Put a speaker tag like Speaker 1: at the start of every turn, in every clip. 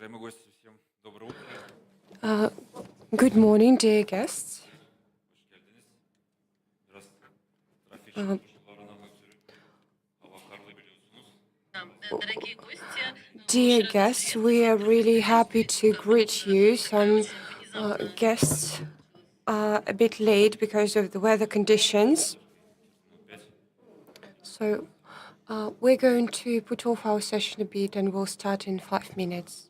Speaker 1: Уважаемые гости, всем доброе утро.
Speaker 2: Uh, Good morning, dear guests.
Speaker 1: Hoş geldiniz. Biraz trafik çıkışlarından ötürü hava karlı biliyorsunuz.
Speaker 3: Дорогие гости,
Speaker 2: Dear guests, we are really happy to greet you. Some guests are a bit late because of the weather conditions. So we're going to put off our session a bit and we'll start in 5 minutes.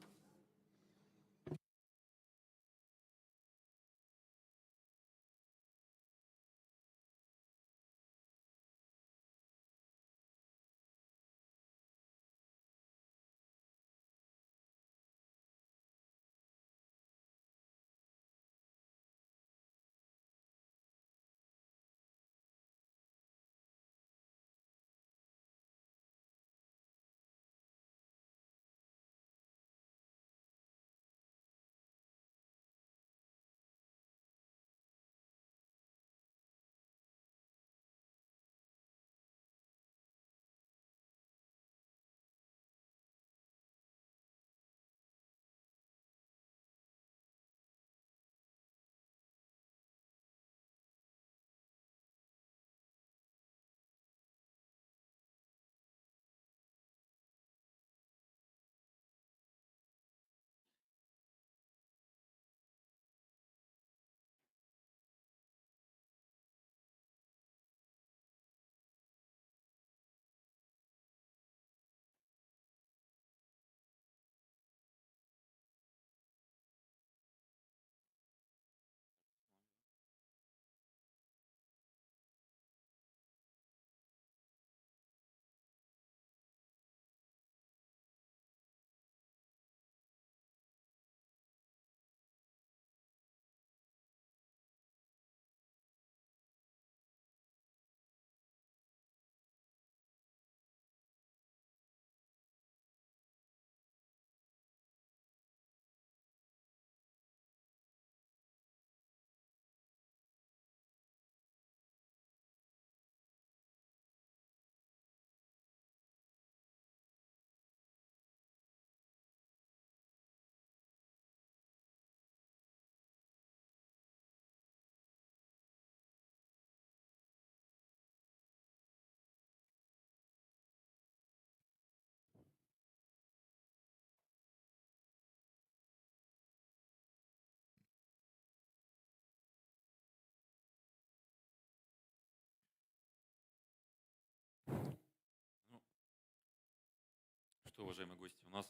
Speaker 1: Что, уважаемые гости, у нас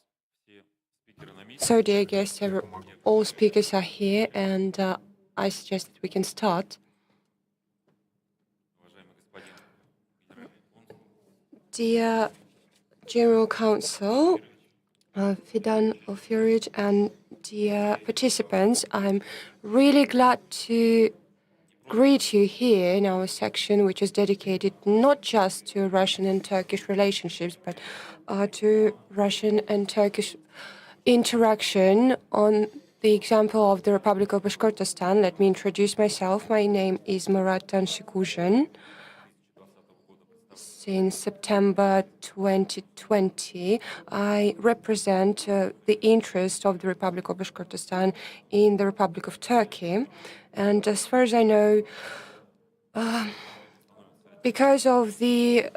Speaker 1: все спикеры на месте.
Speaker 2: So, dear guests, all speakers are here and I suggest that we can start.
Speaker 1: Уважаемый господин генеральный консул,
Speaker 2: Dear General Counsel, Fidan Ofirij, and dear participants, I'm really glad to greet you here in our section, which is dedicated not just to Russian and Turkish relationships, but to Russian and Turkish interaction on the example of the Republic of Bashkortostan. Let me introduce myself. My name is Murat Tanshikujan. Since September 2020, I represent the interest of the Republic of Bashkortostan in the Republic of Turkey. And as far as I know, because of the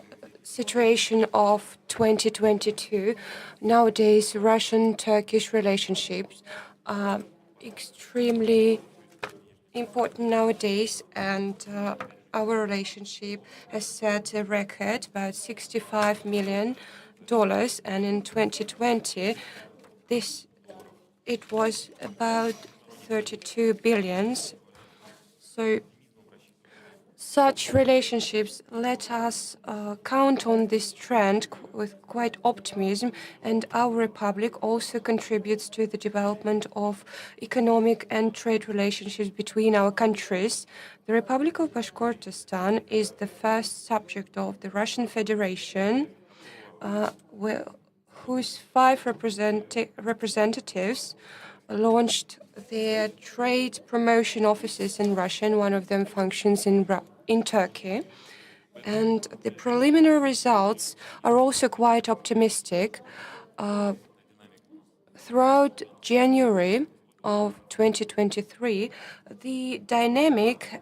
Speaker 2: situation of 2022, nowadays Russian-Turkish relationships are extremely important nowadays, and our relationship has set a record about $65 million, and in 2020, it was about 32 billion. So such relationships let us count on this trend with quite optimism, and our republic also contributes to the development of economic and trade relationships between our countries. The Republic of Bashkortostan is the first subject of the Russian Federation, whose 5 representatives launched their trade promotion offices in Russia, and one of them functions in Turkey. And the preliminary results are also quite optimistic. throughout January of 2023, the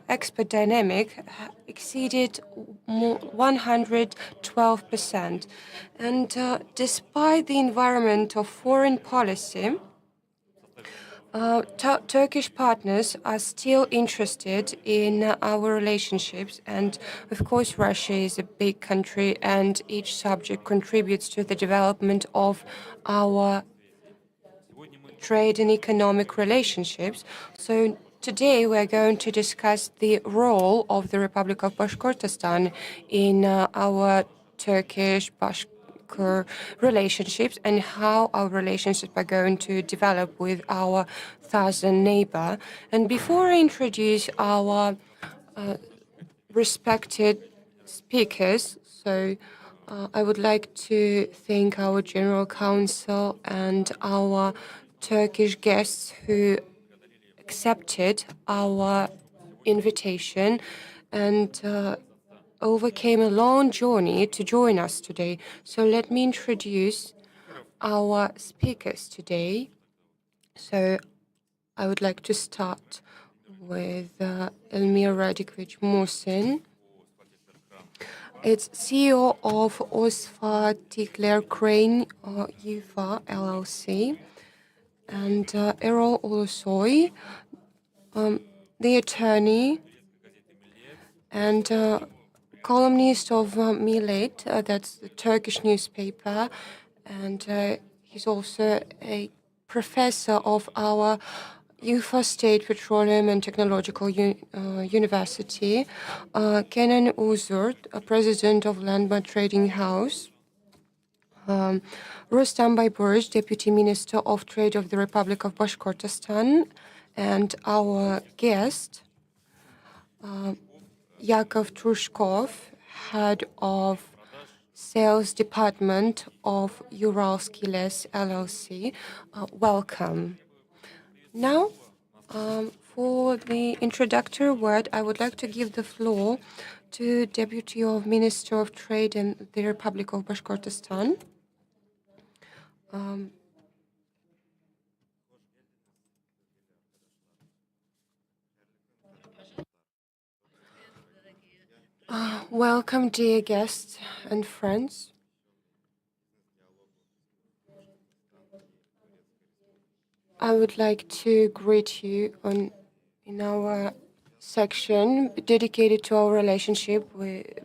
Speaker 2: export dynamic exceeded 112%. And despite the environment of foreign policy, Turkish partners are still interested in our relationships, and of course, Russia is a big country, and each subject contributes to the development of our trade and economic relationships. So today we're going to discuss the role of the Republic of Bashkortostan in our Turkish-Bashkir relationships and how our relationships are going to develop with our southern neighbor. And before I introduce our respected speakers, I would like to thank our General Counsel and our Turkish guests who accepted our invitation and overcame a long journey to join us today. So let me introduce our speakers today. So I would like to start with Elmir Radikovich Musin. It's CEO of OSFA Tikler Crane UFA LLC, and Erol Ulusoy, the attorney and columnist of Millet, that's the Turkish newspaper, and he's also a professor of our UFA State Petroleum and Technological University, Kenan Uzur, president of Landmark Trading House, Rustam Bayburj, Deputy Minister of Trade of the Republic of Bashkortostan, and our guest, Yakov Trushkov, Head of Sales Department of Uralsky Les LLC. Welcome. Now, for the introductory word, I would like to give the floor to Deputy of Minister of Trade in the Republic of Bashkortostan. Welcome, dear guests and friends. I would like to greet you in our section dedicated to our relationship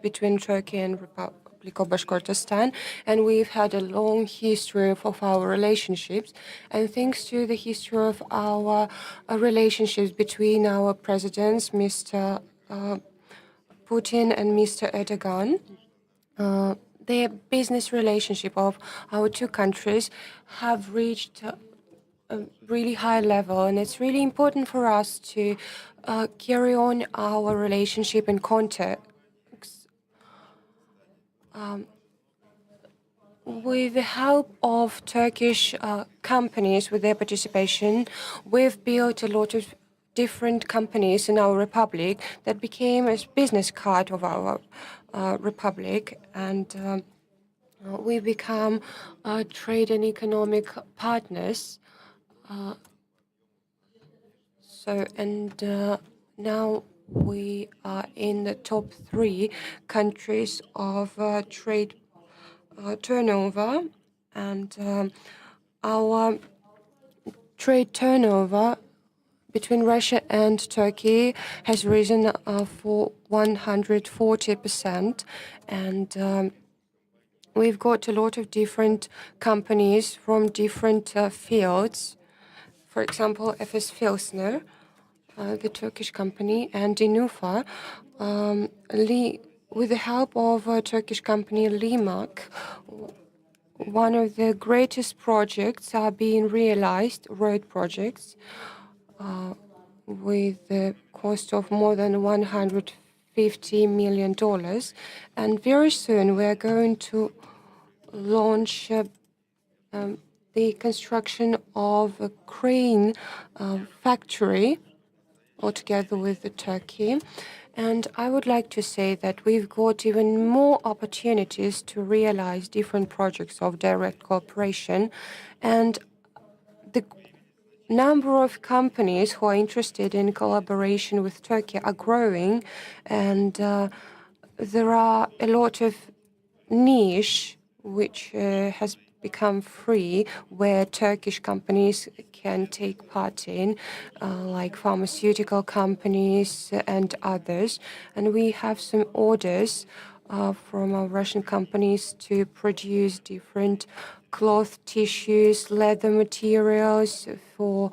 Speaker 2: between Turkey and Republic of Bashkortostan, and we've had a long history of our relationships. And thanks to the history of our relationships between our presidents, Mr. Putin and Mr. Erdogan, the business relationship of our two countries have reached a really high level, and it's really important for us to carry on our relationship in context. With the help of Turkish companies, with their participation, we've built a lot of different companies in our republic that became a business card of our republic, and we become trade and economic partners. Now we are in the top 3 countries of trade turnover, and our trade turnover between Russia and Turkey has risen for 140%, and we've got a lot of different companies from different fields. For example, FS Filsner, the Turkish company, and Inufa, with the help of a Turkish company, Limak, one of the greatest projects are being realized, road projects, with the cost of more than $150 million. And very soon we are going to launch the construction of a crane factory altogether with Turkey. And I would like to say that we've got even more opportunities to realize different projects of direct cooperation. And number of companies who are interested in collaboration with Turkey are growing, and there are a lot of niche which has become free, where Turkish companies can take part in, like pharmaceutical companies and others. And we have some orders from our Russian companies to produce different cloth tissues, leather materials for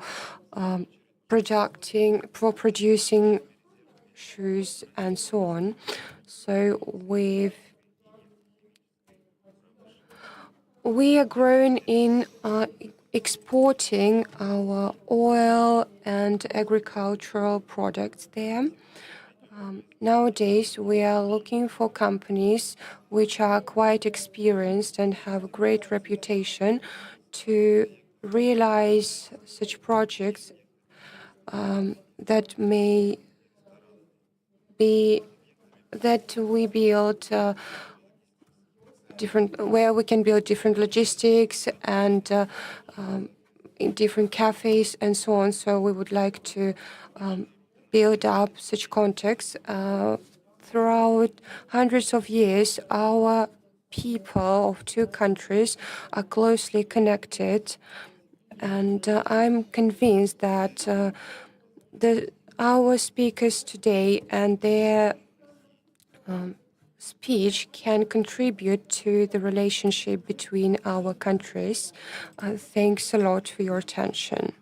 Speaker 2: producing shoes and so on. So we are growing in exporting our oil and agricultural products there. Nowadays, we are looking for companies which are quite experienced and have a great reputation to realize such projects that may be that we build where we can build different logistics and in different cafes and so on. So we would like to build up such contacts. Throughout hundreds of years, our people of two countries are closely connected, and I'm convinced that our speakers today and their speech can contribute to the relationship between our countries. Thanks a lot for your attention.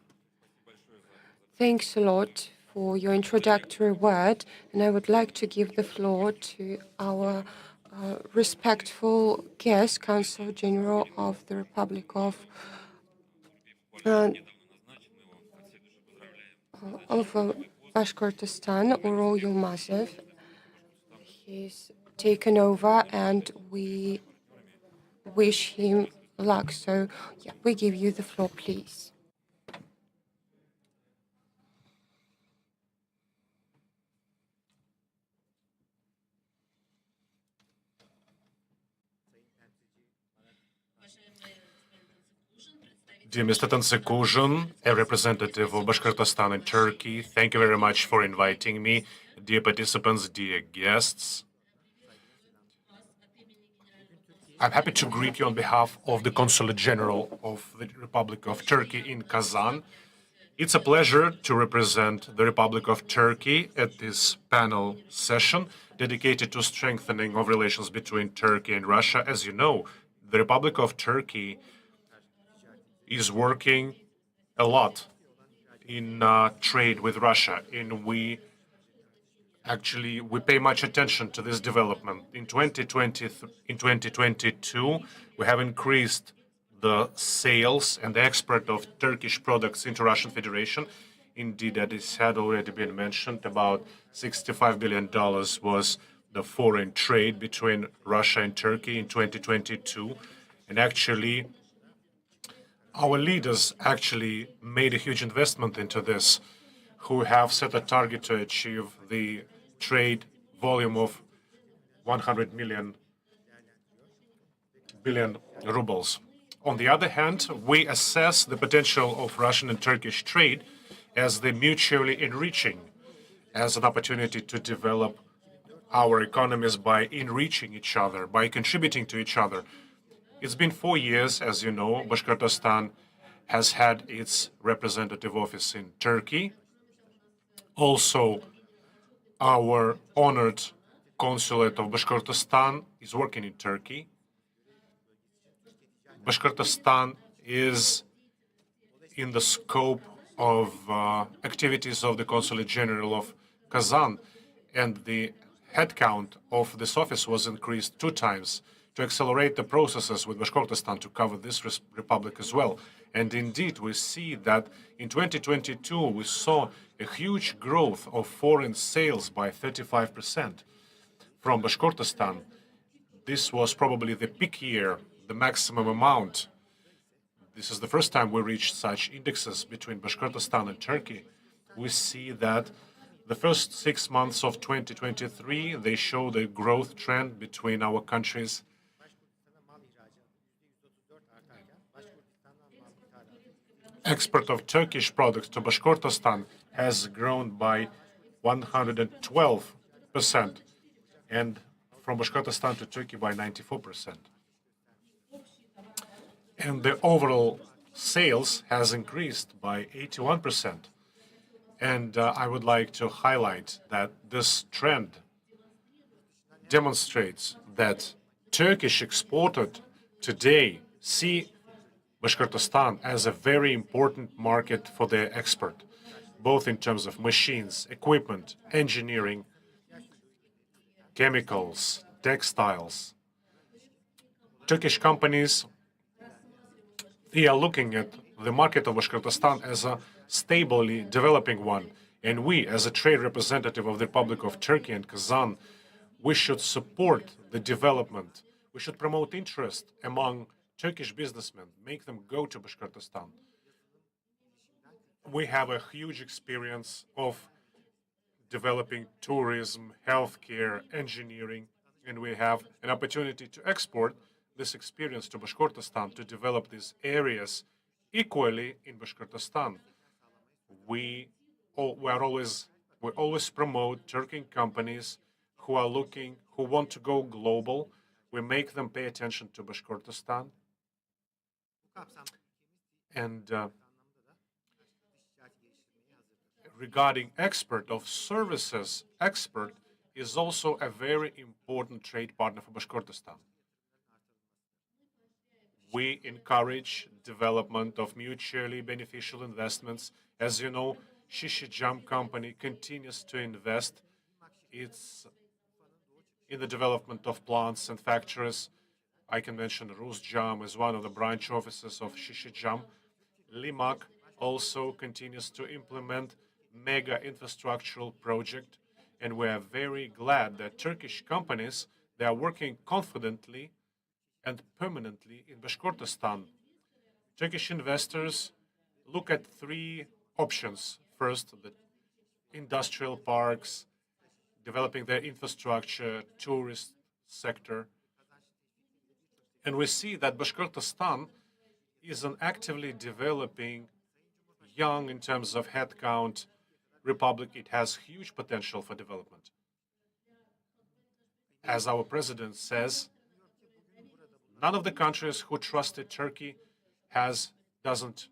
Speaker 2: Thanks a lot for your introductory word, and I would like to give the floor to our respectful guest, Consul General of the Republic of Bashkortostan, Urol Yilmazev. He's taken over, and we wish him luck. So, yeah, we give you the floor, please.
Speaker 4: Dear Mr. Tansekuzhin, a representative of Bashkortostan and Turkey, thank you very much for inviting me. Dear participants, dear guests, I'm happy to greet you on behalf of the Consulate General of the Republic of Turkey in Kazan. It's a pleasure to represent the Republic of Turkey at this panel session dedicated to strengthening of relations between Turkey and Russia. As you know, the Republic of Turkey is working a lot in trade with Russia, and we pay much attention to this development. In 2022, we have increased the sales and the export of Turkish products into Russian Federation. Indeed, as had already been mentioned, about $65 billion was the foreign trade between Russia and Turkey in 2022. And actually, our leaders actually made a huge investment into this, who have set a target to achieve the trade volume of 100 billion rubles. On the other hand, we assess the potential of Russian and Turkish trade as the mutually enriching, as an opportunity to develop our economies by enriching each other, by contributing to each other. It's been 4 years, as you know, Bashkortostan has had its representative office in Turkey. Also, our honored consulate of Bashkortostan is working in Turkey. Bashkortostan is in the scope of activities of the Consulate General of Kazan, and the headcount of this office was increased 2 times to accelerate the processes with Bashkortostan to cover this republic as well. And indeed, we see that in 2022, we saw a huge growth of foreign sales by 35% from Bashkortostan. This was probably the peak year, the maximum amount. This is the first time we reached such indexes between Bashkortostan and Turkey. We see that the first 6 months of 2023, they show the growth trend between our countries. export of Turkish products to Bashkortostan has grown by 112%, and from Bashkortostan to Turkey by 94%. And the overall sales has increased by 81%. And I would like to highlight that this trend demonstrates that Turkish exporters today see Bashkortostan as a very important market for their export, both in terms of machines, equipment, engineering, chemicals, textiles. Turkish companies, they are looking at the market of Bashkortostan as a stably developing one. And we, as a trade representative of the Republic of Turkey and Kazan, we should support the development. We should promote interest among Turkish businessmen, make them go to Bashkortostan. We have a huge experience of developing tourism, healthcare, engineering, and we have an opportunity to export this experience to Bashkortostan to develop these areas equally in Bashkortostan. We always promote Turkish companies who want to go global. We make them pay attention to Bashkortostan. And regarding export of services, export is also a very important trade partner for Bashkortostan. We encourage development of mutually beneficial investments. As you know, Şişecam company continues to invest in the development of plants and factories. I can mention Rusjam as one of the branch offices of Şişecam. Limak also continues to implement mega infrastructural project, and we are very glad that Turkish companies, they are working confidently and permanently in Bashkortostan. Turkish investors look at three options. First, the industrial parks, developing their infrastructure, tourist sector. And we see that Bashkortostan is an actively developing, young in terms of headcount republic. It has huge potential for development. As our president says, none of the countries who trusted Turkey doesn't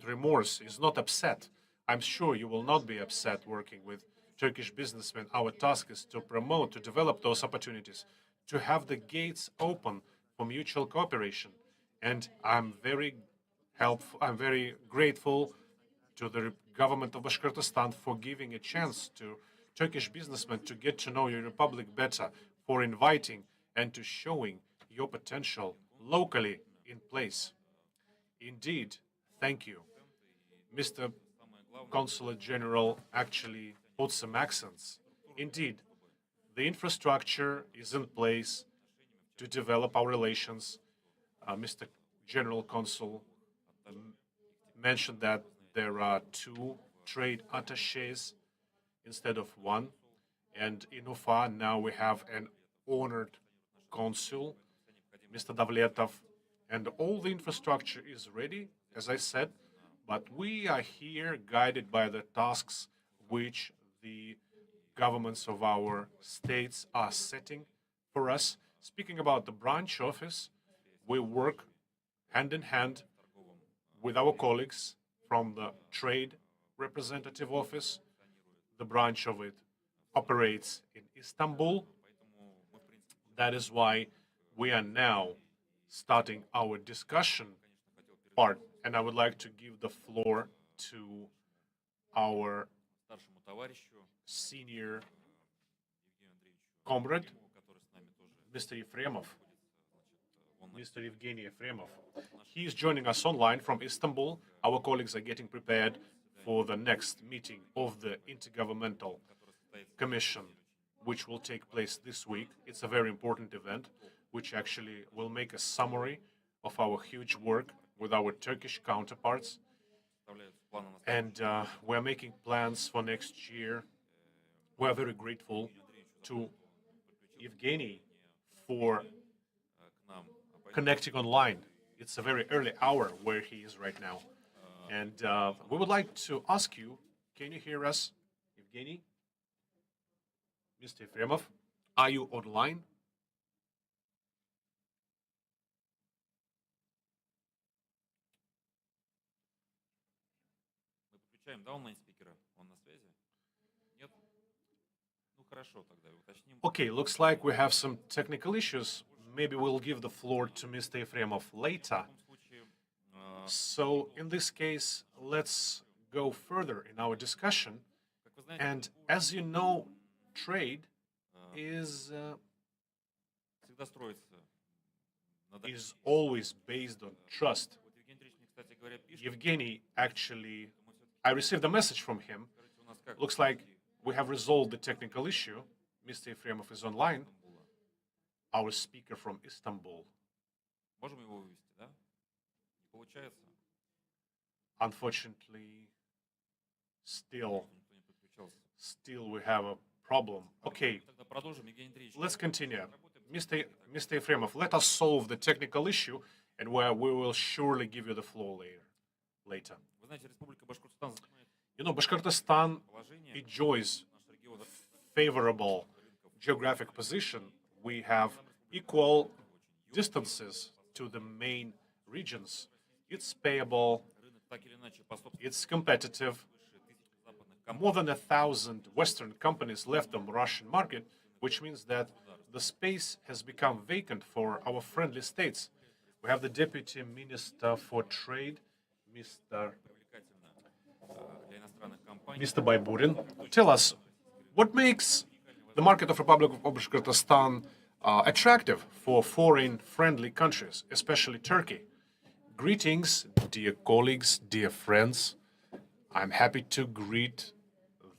Speaker 4: remorse, is not upset. I'm sure you will not be upset working with Turkish businessmen. Our task is to promote, to develop those opportunities, to have the gates open for mutual cooperation. And I'm very grateful to the government of Bashkortostan for giving a chance to Turkish businessmen to get to know your republic better, for inviting and to showing your potential locally in place. Indeed, thank you. Mr. Consulate General actually put some accents. Indeed, the infrastructure is in place to develop our relations. Mr. General Consul mentioned that there are 2 trade attaches instead of 1. And in Ufa, now we have an honored consul, Mr. Davletov, and all the infrastructure is ready, as I said, but we are here guided by the tasks which the governments of our states are setting for us. Speaking about the branch office, we work hand in hand with our colleagues from the trade representative office. The branch of it operates in Istanbul. That is why we are now starting our discussion part, and I would like to give the floor to our senior comrade, Mr. Efremov, Mr. Evgeny Efremov. He is joining us online from Istanbul. Our colleagues are getting prepared for the next meeting of the Intergovernmental Commission, which will take place this week. It's a very important event, which actually will make a summary of our huge work with our Turkish counterparts. And we're making plans for next year. We're very grateful to Evgeny for connecting online It's a very early hour where he is right now. And we would like to ask you, can you hear us, Evgeny? Mr. Efremov, are you online?
Speaker 1: Мы подключаем, да, онлайн-спикера? Он на связи? Нет? Ну хорошо, тогда уточним.
Speaker 4: Okay, looks like we have some technical issues. Maybe we'll give the floor to Mr. Efremov later.
Speaker 1: В таком случае,
Speaker 4: So, in this case, let's go further in our discussion.
Speaker 1: как вы знаете,
Speaker 4: And as you know, trade is
Speaker 1: всегда строится на доверии.
Speaker 4: is always based on trust.
Speaker 1: Вот Евгений Андреевич мне, кстати говоря, пишет,
Speaker 4: Evgeny, actually,
Speaker 1: мы всё-таки,
Speaker 4: I received a message from him.
Speaker 1: скажите, у нас как
Speaker 4: Looks like we have resolved the technical issue. Mr. Efremov is online,
Speaker 1: было?
Speaker 4: our speaker from Istanbul.
Speaker 1: Можем его вывести, да? Не получается?
Speaker 4: Unfortunately, still
Speaker 1: Никто не подключался.
Speaker 4: we have a problem. Okay,
Speaker 1: Тогда продолжим, Евгений Андреевич.
Speaker 4: let's continue.
Speaker 1: Работаем.
Speaker 4: Mr. Efremov, let us solve the technical issue, and where we will surely give you the floor later.
Speaker 1: Вы знаете, Республика Башкортостан занимает
Speaker 4: You know, Bashkortostan
Speaker 1: положение,
Speaker 4: enjoys
Speaker 1: наш регион
Speaker 4: favorable geographic position. We have equal distances to the main regions. It's payable,
Speaker 1: рынок так или иначе способствует
Speaker 4: it's competitive.
Speaker 1: свыше 1000 западных компаний.
Speaker 4: More than 1,000 Western companies left the Russian market, which means that the space has become vacant for our friendly states. We have the Deputy Minister for Trade, Mr.
Speaker 1: Привлекательно для иностранных компаний.
Speaker 4: Mr. Bayburin. Tell us, what makes the market of Republic of Bashkortostan attractive for foreign-friendly countries, especially Turkey? Greetings, dear colleagues, dear friends. I'm happy to greet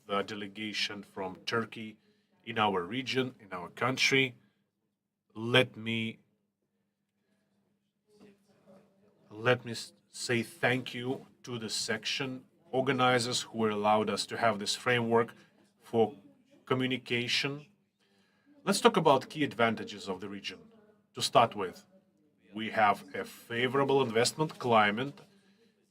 Speaker 4: the delegation from Turkey in our region, in our country. Let me say thank you to the section organizers who allowed us to have this framework for communication. Let's talk about key advantages of the region. To start with, we have a favorable investment climate.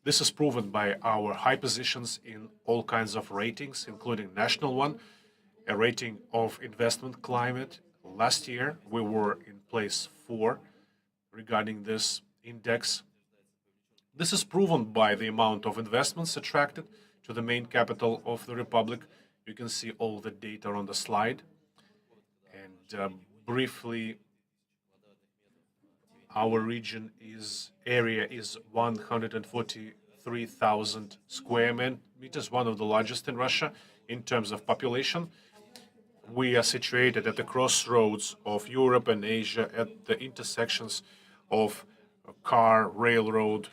Speaker 4: This is proven by our high positions in all kinds of ratings, including national one, a rating of investment climate. Last year, we were in place 4 regarding this index. This is proven by the amount of investments attracted to the main capital of the Republic. You can see all the data on the slide. And briefly, our region area is 143,000 square meters, one of the largest in Russia in terms of population. We are situated at the crossroads of Europe and Asia, at the intersections of car, railroad,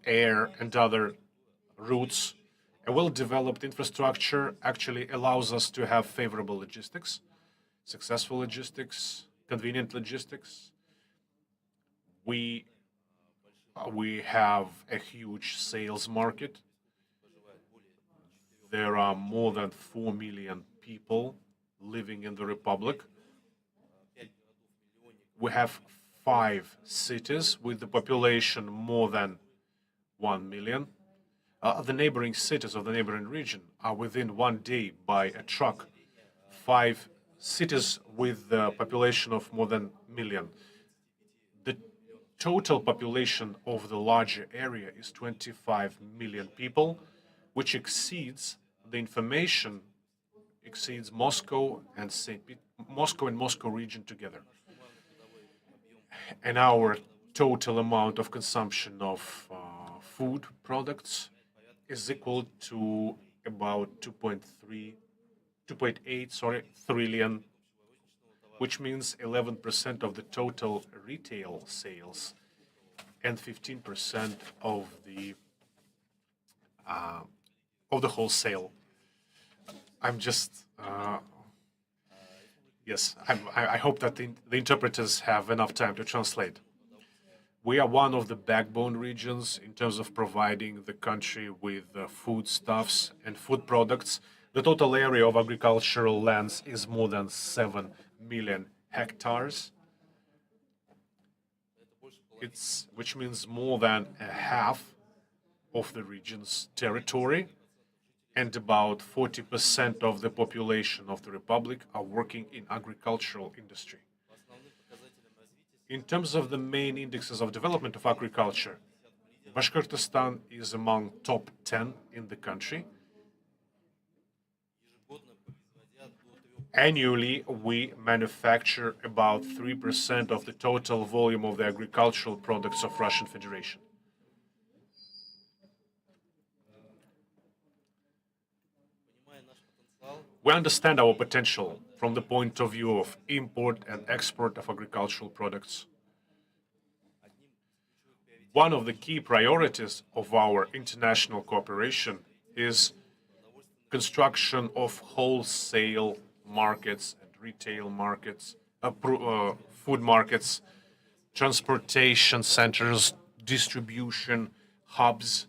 Speaker 4: air, and other routes. A well-developed infrastructure actually allows us to have favorable logistics, successful logistics, convenient logistics. We have a huge sales market. There are more than 4 million people living in the Republic. We have 5 cities with the population more than 1 million. The neighboring cities of the neighboring region are within 1 day by a truck. 5 cities with the population of more than 1 million. The total population of the larger area is 25 million people, which exceeds the information exceeds Moscow and Moscow region together. And our total amount of consumption of food products is equal to about 2.8 trillion, which means 11% of the total retail sales and 15% of the wholesale. I'm just yes. I hope that the interpreters have enough time to translate. We are one of the backbone regions in terms of providing the country with foodstuffs and food products. The total area of agricultural lands is more than 7 million hectares. which means more than a half of the region's territory, and about 40% of the population of the Republic are working in agricultural industry. In terms of the main indexes of development of agriculture, Bashkortostan is among top 10 in the country. Annually, we manufacture about 3% of the total volume of the agricultural products of Russian Federation. We understand our potential from the point of view of import and export of agricultural products. One of the key priorities of our international cooperation is construction of wholesale markets and retail markets, food markets, transportation centers, distribution hubs,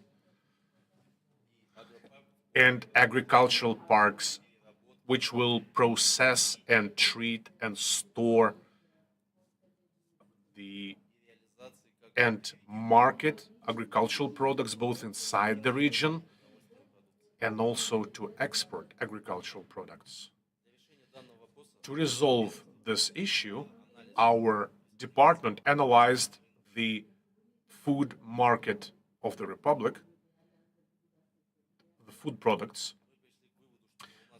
Speaker 4: and agricultural parks, which will process and treat and store and market agricultural products both inside the region and also to export agricultural products. To resolve this issue, our department analyzed the food market of the Republic, the food products.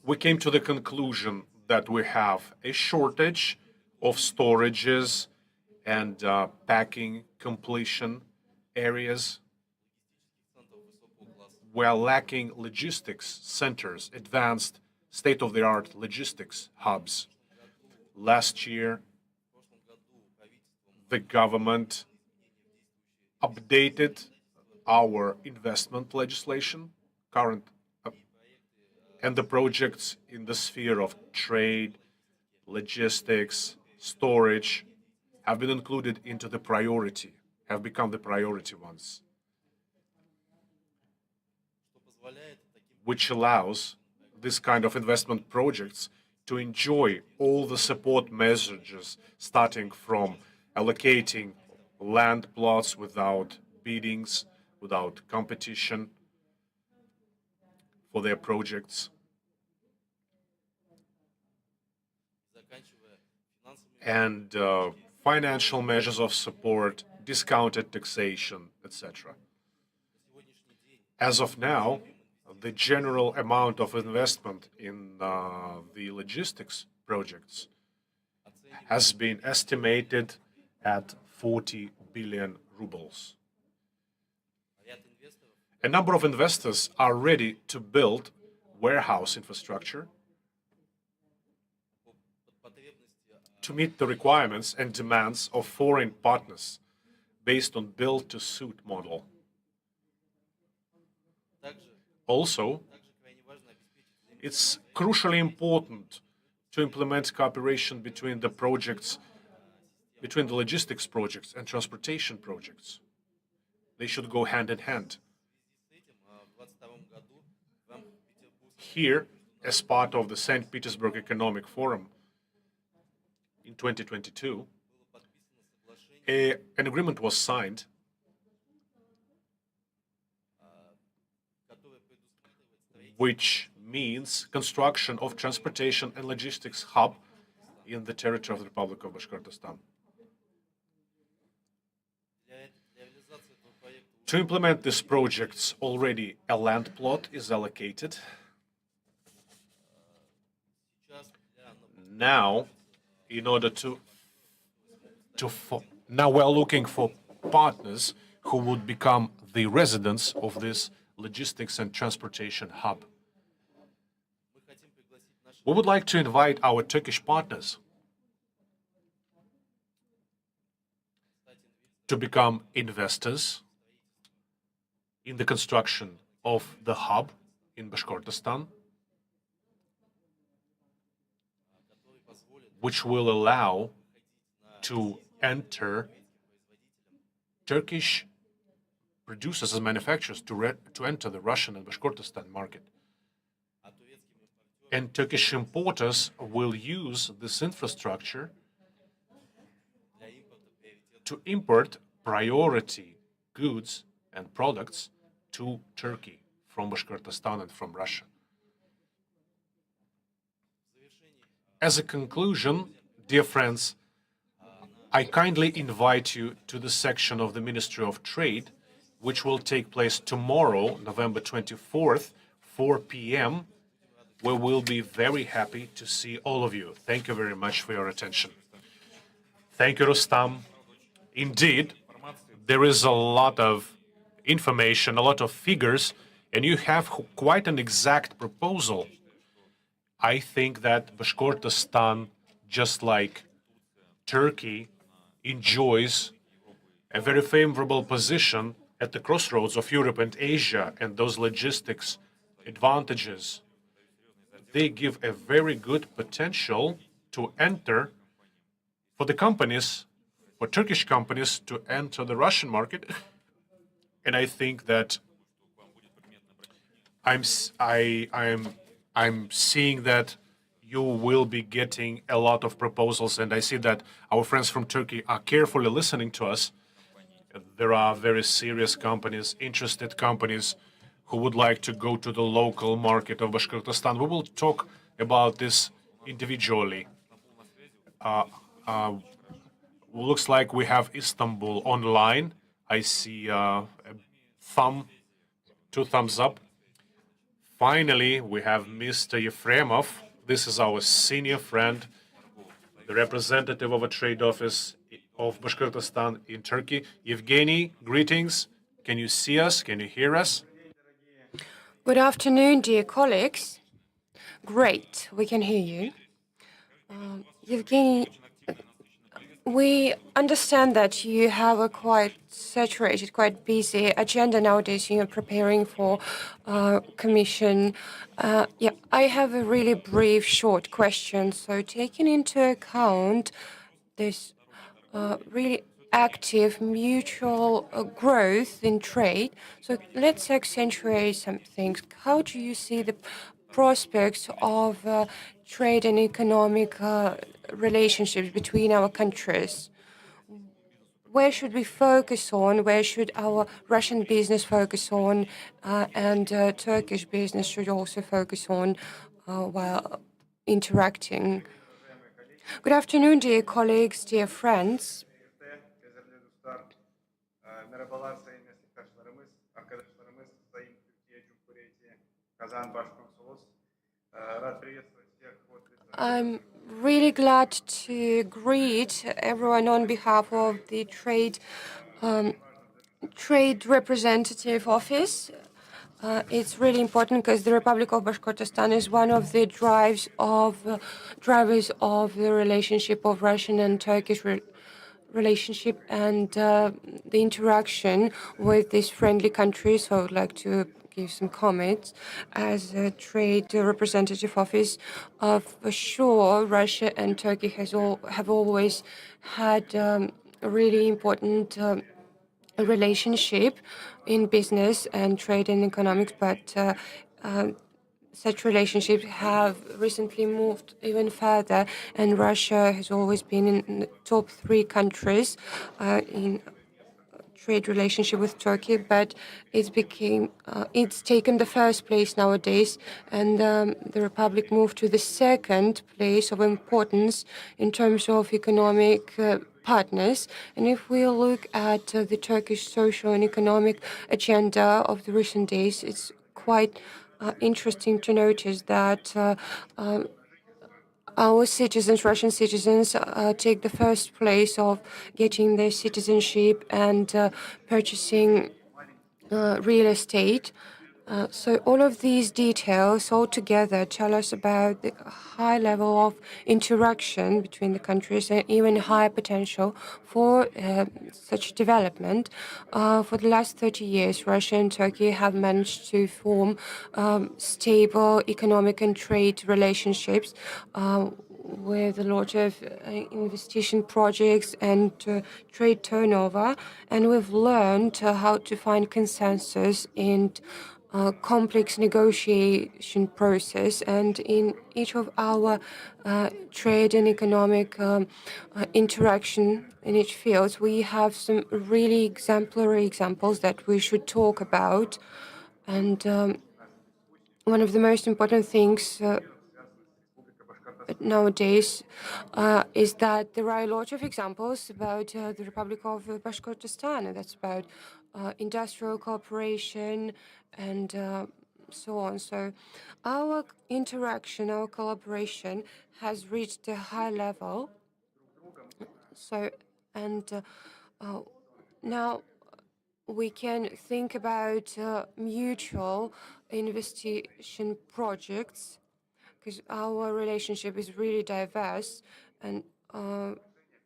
Speaker 4: We came to the conclusion that we have a shortage of storages and packing completion areas. We are lacking logistics centers, advanced state-of-the-art logistics hubs. Last year, the government updated our investment legislation, and the projects in the sphere of trade, logistics, storage have been included into the priority, have become the priority ones, which allows this kind of investment projects to enjoy all the support measures, starting from allocating land plots without biddings, without competition for their projects, and financial measures of support, discounted taxation, etc. As of now, the general amount of investment in the logistics projects has been estimated at 40 billion rubles. A number of investors are ready to build warehouse infrastructure to meet the requirements and demands of foreign partners based on build-to-suit model. Also, it's crucially important to implement cooperation between the projects, between the logistics projects and transportation projects. They should go hand in hand. Here, as part of the St. Petersburg Economic Forum in 2022, an agreement was signed which means construction of transportation and logistics hub in the territory of the Republic of Bashkortostan. To implement these projects, already a land plot is allocated. Now, in order now we're looking for partners who would become the residents of this logistics and transportation hub. We would like to invite our Turkish partners to become investors in the construction of the hub in Bashkortostan, which will allow to enter Turkish producers and manufacturers to enter the Russian and Bashkortostan market. And Turkish importers will use this infrastructure to import priority goods and products to Turkey from Bashkortostan and from Russia. As a conclusion, dear friends, I kindly invite you to the section of the Ministry of Trade, which will take place tomorrow, November 24th, 4 p.m., where we'll be very happy to see all of you. Thank you very much for your attention. Thank you, Rustam. Indeed, there is a lot of information, a lot of figures, and you have quite an exact proposal. I think that Bashkortostan, just like Turkey, enjoys a very favorable position at the crossroads of Europe and Asia, and those logistics advantages, they give a very good potential to enter for the companies, for Turkish companies to enter the Russian market. And I think that I'm seeing that you will be getting a lot of proposals, and I see that our friends from Turkey are carefully listening to us. There are very serious companies, interested companies, who would like to go to the local market of Bashkortostan. We will talk about this individually. Looks like we have Istanbul online. I see a two thumbs up. Finally, we have Mr. Yefremov. This is our senior friend, the representative of a trade office of Bashkortostan in Turkey. Evgeny, greetings. Can you see us? Can you hear us?
Speaker 2: Good afternoon, dear colleagues. Great, we can hear you. Evgeny, we understand that you have a quite saturated, quite busy agenda nowadays. You're preparing for commission. I have a really brief, short question. So, taking into account this really active mutual growth in trade, so let's accentuate some things. How do you see the prospects of trade and economic relationships between our countries? Where should we focus on? Where should our Russian business focus on? And Turkish business should also focus on while interacting. Good afternoon, dear colleagues, dear friends. I'm really glad to greet everyone on behalf of the Trade Representative Office. It's really important because the Republic of Bashkortostan is one of the drivers of the relationship of Russian and Turkish relationship and the interaction with these friendly countries. So I would like to give some comments as a trade representative office. For sure, Russia and Turkey have always had a really important relationship in business and trade and economics, but such relationships have recently moved even further, and Russia has always been in the top 3 countries in trade relationship with Turkey, but it's taken the first place nowadays, and the Republic moved to the second place of importance in terms of economic partners. And if we look at the Turkish social and economic agenda of the recent days, it's quite interesting to notice that our citizens, Russian citizens, take the first place of getting their citizenship and purchasing real estate. So all of these details all together tell us about the high level of interaction between the countries and even higher potential for such development. For the last 30 years, Russia and Turkey have managed to form stable economic and trade relationships with a lot of investigation projects and trade turnover. And we've learned how to find consensus and complex negotiation process, and in each of our trade and economic interaction in each field, we have some really exemplary examples that we should talk about. And one of the most important things nowadays is that there are a lot of examples about the Republic of Bashkortostan, and that's about industrial cooperation and so on. So our interaction, our collaboration has reached a high level. So, and now we can think about mutual investigation projects, because our relationship is really diverse, and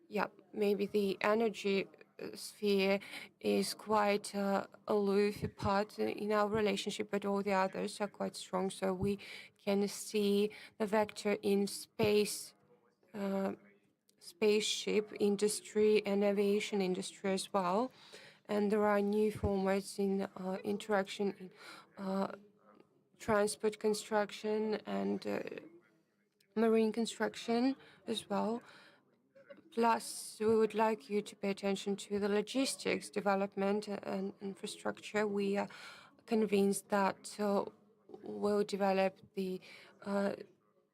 Speaker 2: yeah, maybe the energy sphere is quite aloof part in our relationship, but all the others are quite strong. So we can see the vector in space, spaceship industry and aviation industry as well. And there are new formats in interaction in transport construction and marine construction as well. Plus, we would like you to pay attention to the logistics development and infrastructure. We are convinced that we'll develop the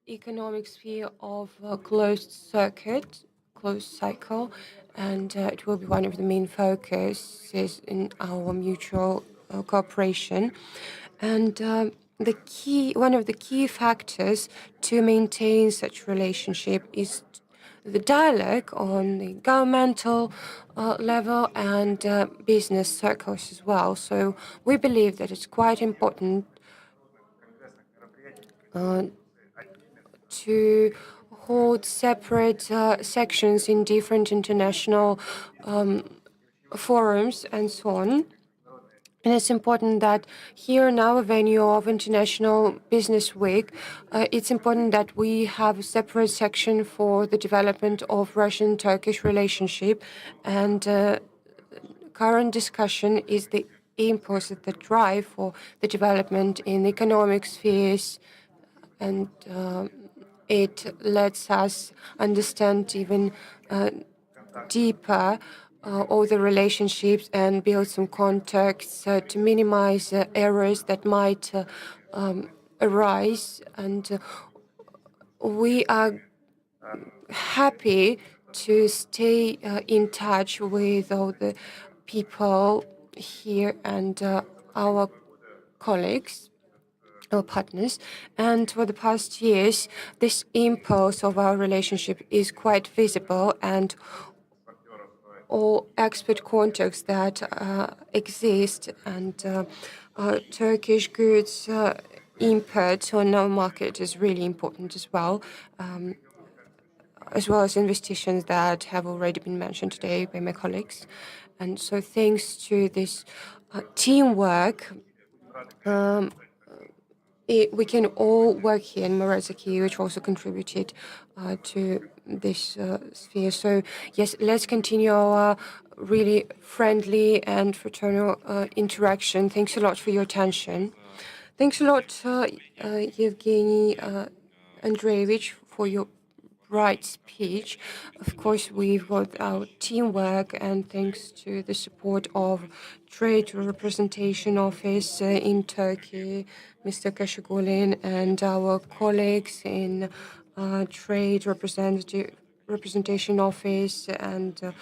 Speaker 2: economic sphere of closed circuit, closed cycle, and it will be one of the main focuses in our mutual cooperation. And one of the key factors to maintain such relationship is the dialogue on the governmental level and business circles as well. So we believe that it's quite important to hold separate sections in different international forums and so on. And it's important that here in our venue of International Business Week, it's important that we have a separate section for the development of Russian-Turkish relationship. And current discussion is the impulse, the drive for the development in economic spheres, and it lets us understand even deeper all the relationships and build some contacts to minimize errors that might arise. And we are happy to stay in touch with all the people here and our colleagues, our partners. And for the past years, this impulse of our relationship is quite visible, and all expert contacts that exist, and Turkish goods import on our market is really important as well as investigations that have already been mentioned today by my colleagues. And so thanks to this teamwork, we can all work here in Morazaki, which also contributed to this sphere. So yes, let's continue our really friendly and fraternal interaction. Thanks a lot for your attention. Thanks a lot, Yevgeny Andreevich, for your bright speech. Of course, we've got our teamwork, and thanks to the support of Trade Representation Office in Turkey, Mr. Kashigulin, and our colleagues in Trade Representation Office and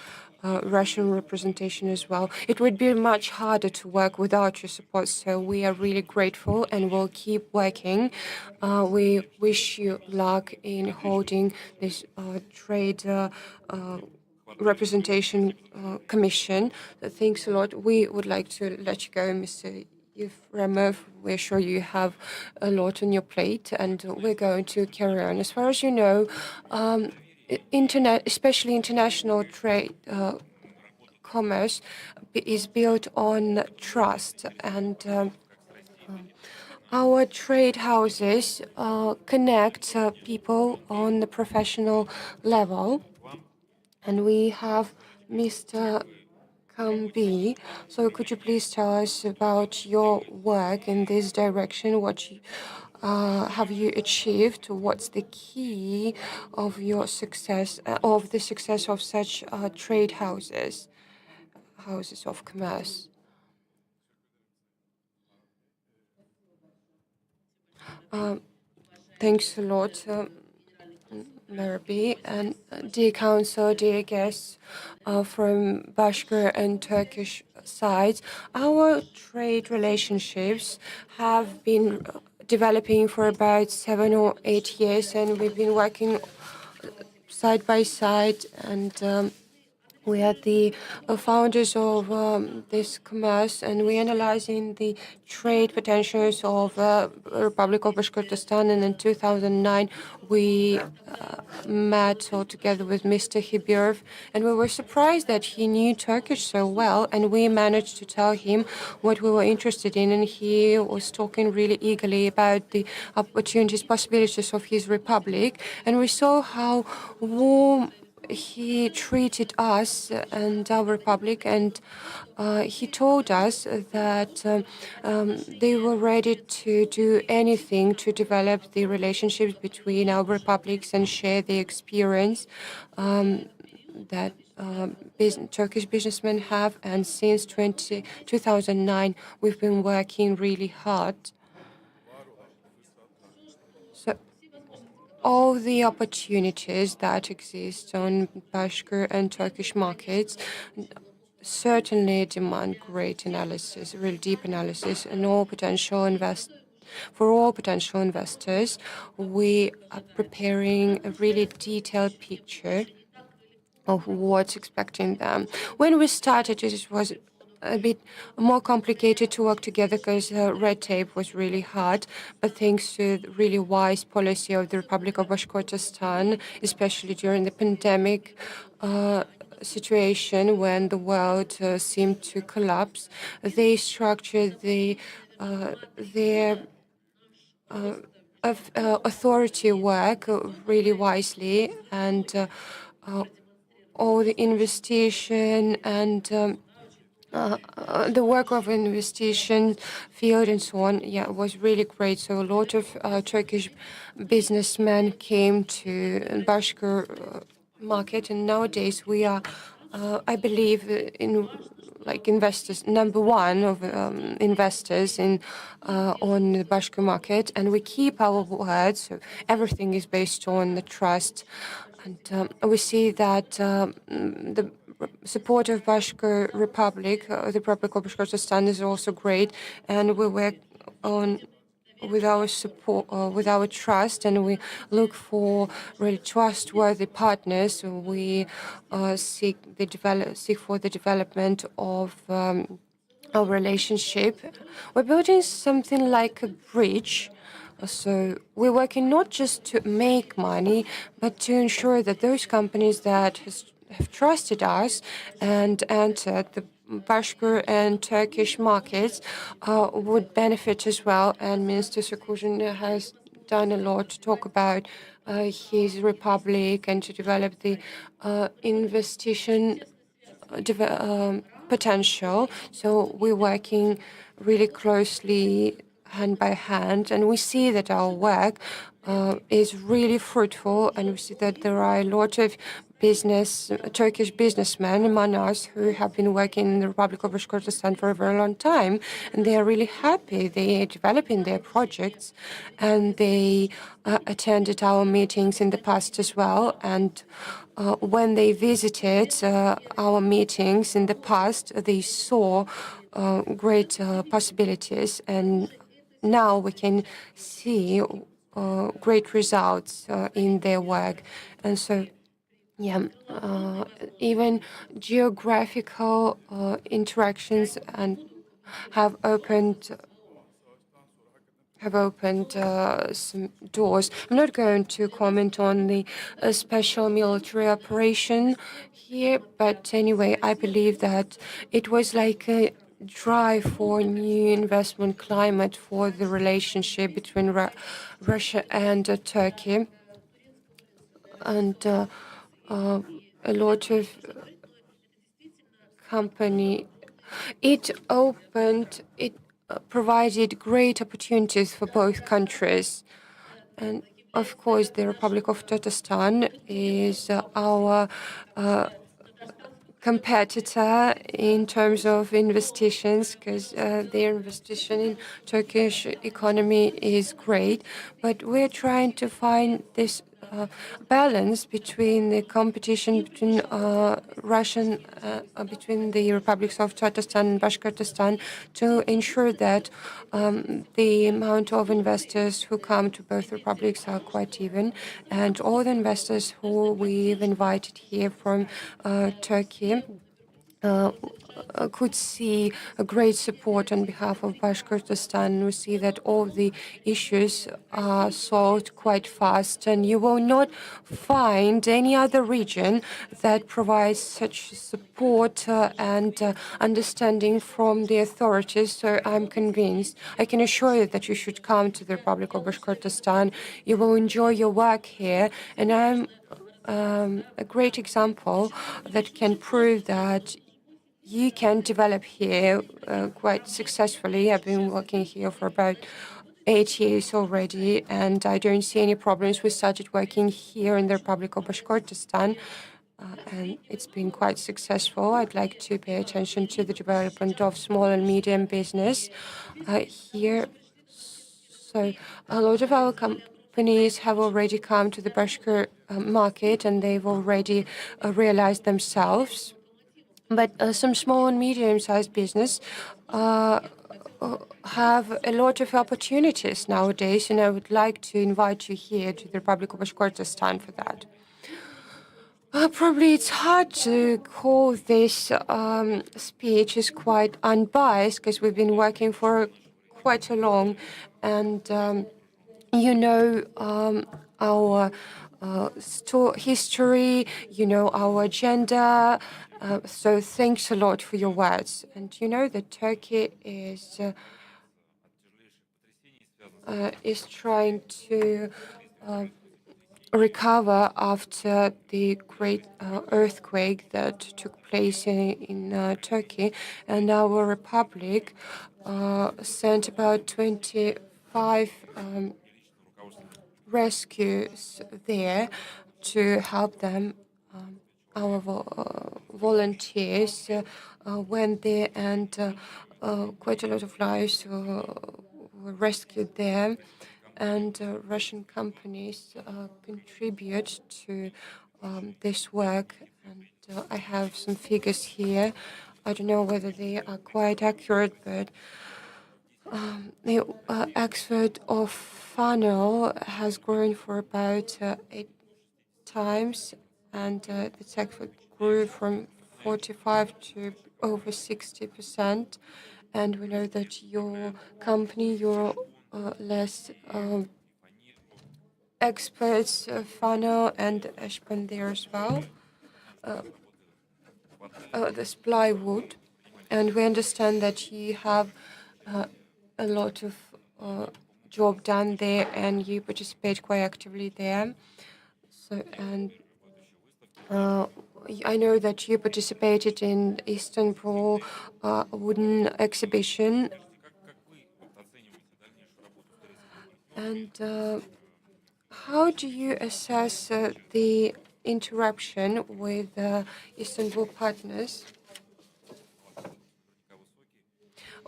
Speaker 2: Russian representation as well. It would be much harder to work without your support, so we are really grateful and will keep working. We wish you luck in holding this Trade Representation Commission. Thanks a lot. We would like to let you go, Mr. Yefremov. We're sure you have a lot on your plate, and we're going to carry on. As far as you know, especially international trade, commerce is built on trust, and our trade houses connect people on the professional level. And we have Mr. can be. So could you please tell us about your work in this direction? What have you achieved? What's the key of your success, of the success of such trade houses, houses of commerce? Thanks a lot, Marabi, and dear council, dear guests from Bashkir and Turkish sides. Our trade relationships have been developing for about 7 or 8 years, and we've been working side by side, and we are the founders of this commerce, and we're analyzing the trade potentials of Republic of Bashkortostan. And in 2009, we met all together with Mr. Hibirov, and we were surprised that he knew Turkish so well, and we managed to tell him what we were interested in, and he was talking really eagerly about the opportunities, possibilities of his republic, and we saw how warm he treated us and our republic, and he told us that they were ready to do anything to develop the relationships between our republics and share the experience that Turkish businessmen have. And since 2009, we've been working really hard. So all the opportunities that exist on Bashkir and Turkish markets certainly demand great analysis, real deep analysis, and for all potential investors, we are preparing a really detailed picture of what's expecting them. When we started, it was a bit more complicated to work together because red tape was really hard. But thanks to the really wise policy of the Republic of Bashkortostan, especially during the pandemic situation when the world seemed to collapse, they structured their authority work really wisely, and all the investigation and the work of investigation field and so on, was really great. So a lot of Turkish businessmen came to Bashkir market, and nowadays we are, I believe, in like investors, number one of investors in on the Bashkir market, and we keep our word. So everything is based on the trust, and we see that the support of Bashkir Republic, the Republic of Bashkortostan, is also great, and we work on with our support, with our trust, and we look for really trustworthy partners. We seek for the development of our relationship. We're building something like a bridge. So we're working not just to make money, but to ensure that those companies that have trusted us and entered the Bashkir and Turkish markets would benefit as well. And Minister Sakuzhin has done a lot to talk about his republic and to develop the investigation potential. So we're working really closely hand by hand, and we see that our work is really fruitful, and we see that there are a lot of Turkish businessmen among us who have been working in the Republic of Bashkortostan for a very long time, and they are really happy. They are developing their projects, and they attended our meetings in the past as well. And when they visited our meetings in the past, they saw great possibilities, and now we can see great results in their work. And so, even geographical interactions and have opened some doors. I'm not going to comment on the special military operation here, but anyway, I believe that it was like a drive for new investment climate for the relationship between Russia and Turkey, and a lot of company, it provided great opportunities for both countries. And of course, the Republic of Tatarstan is our competitor in terms of investitions, because their investigation in Turkish economy is great. But we're trying to find this balance between the competition between between the republics of Tatarstan and Bashkortostan to ensure that the amount of investors who come to both republics are quite even, and all the investors who we've invited here from Turkey could see a great support on behalf of Bashkortostan. We see that all the issues are solved quite fast, and you will not find any other region that provides such support and understanding from the authorities. So I'm convinced, I can assure you that you should come to the Republic of Bashkortostan. You will enjoy your work here, and I'm a great example that can prove that you can develop here quite successfully. I've been working here for about 8 years already, and I don't see any problems. We started working here in the Republic of Bashkortostan, and it's been quite successful. I'd like to pay attention to the development of small and medium business here. So a lot of our companies have already come to the Bashkir market, and they've already realized themselves. But some small and medium-sized business have a lot of opportunities nowadays, and I would like to invite you here to the Republic of Bashkortostan for that. Probably it's hard to call this speech as quite unbiased, because we've been working for quite a long, and you know our history, you know our agenda. So thanks a lot for your words. And you know that Turkey is trying to recover after the great earthquake that took place in Turkey, and our republic sent about 25 rescues there to help them. Our volunteers went there, and quite a lot of lives were rescued there. And Russian companies contribute to this work. And I have some figures here. I don't know whether they are quite accurate, but the export of funnel has grown for about 8 times, and the export grew from 45 to over 60%. And we know that your company, your less experts, funnel and Ashpan there as well, this plywood. And we understand that you have a lot of job done there, and you participate quite actively there. So, and I know that you participated in Istanbul wooden exhibition. And how do you assess the interaction with Istanbul partners?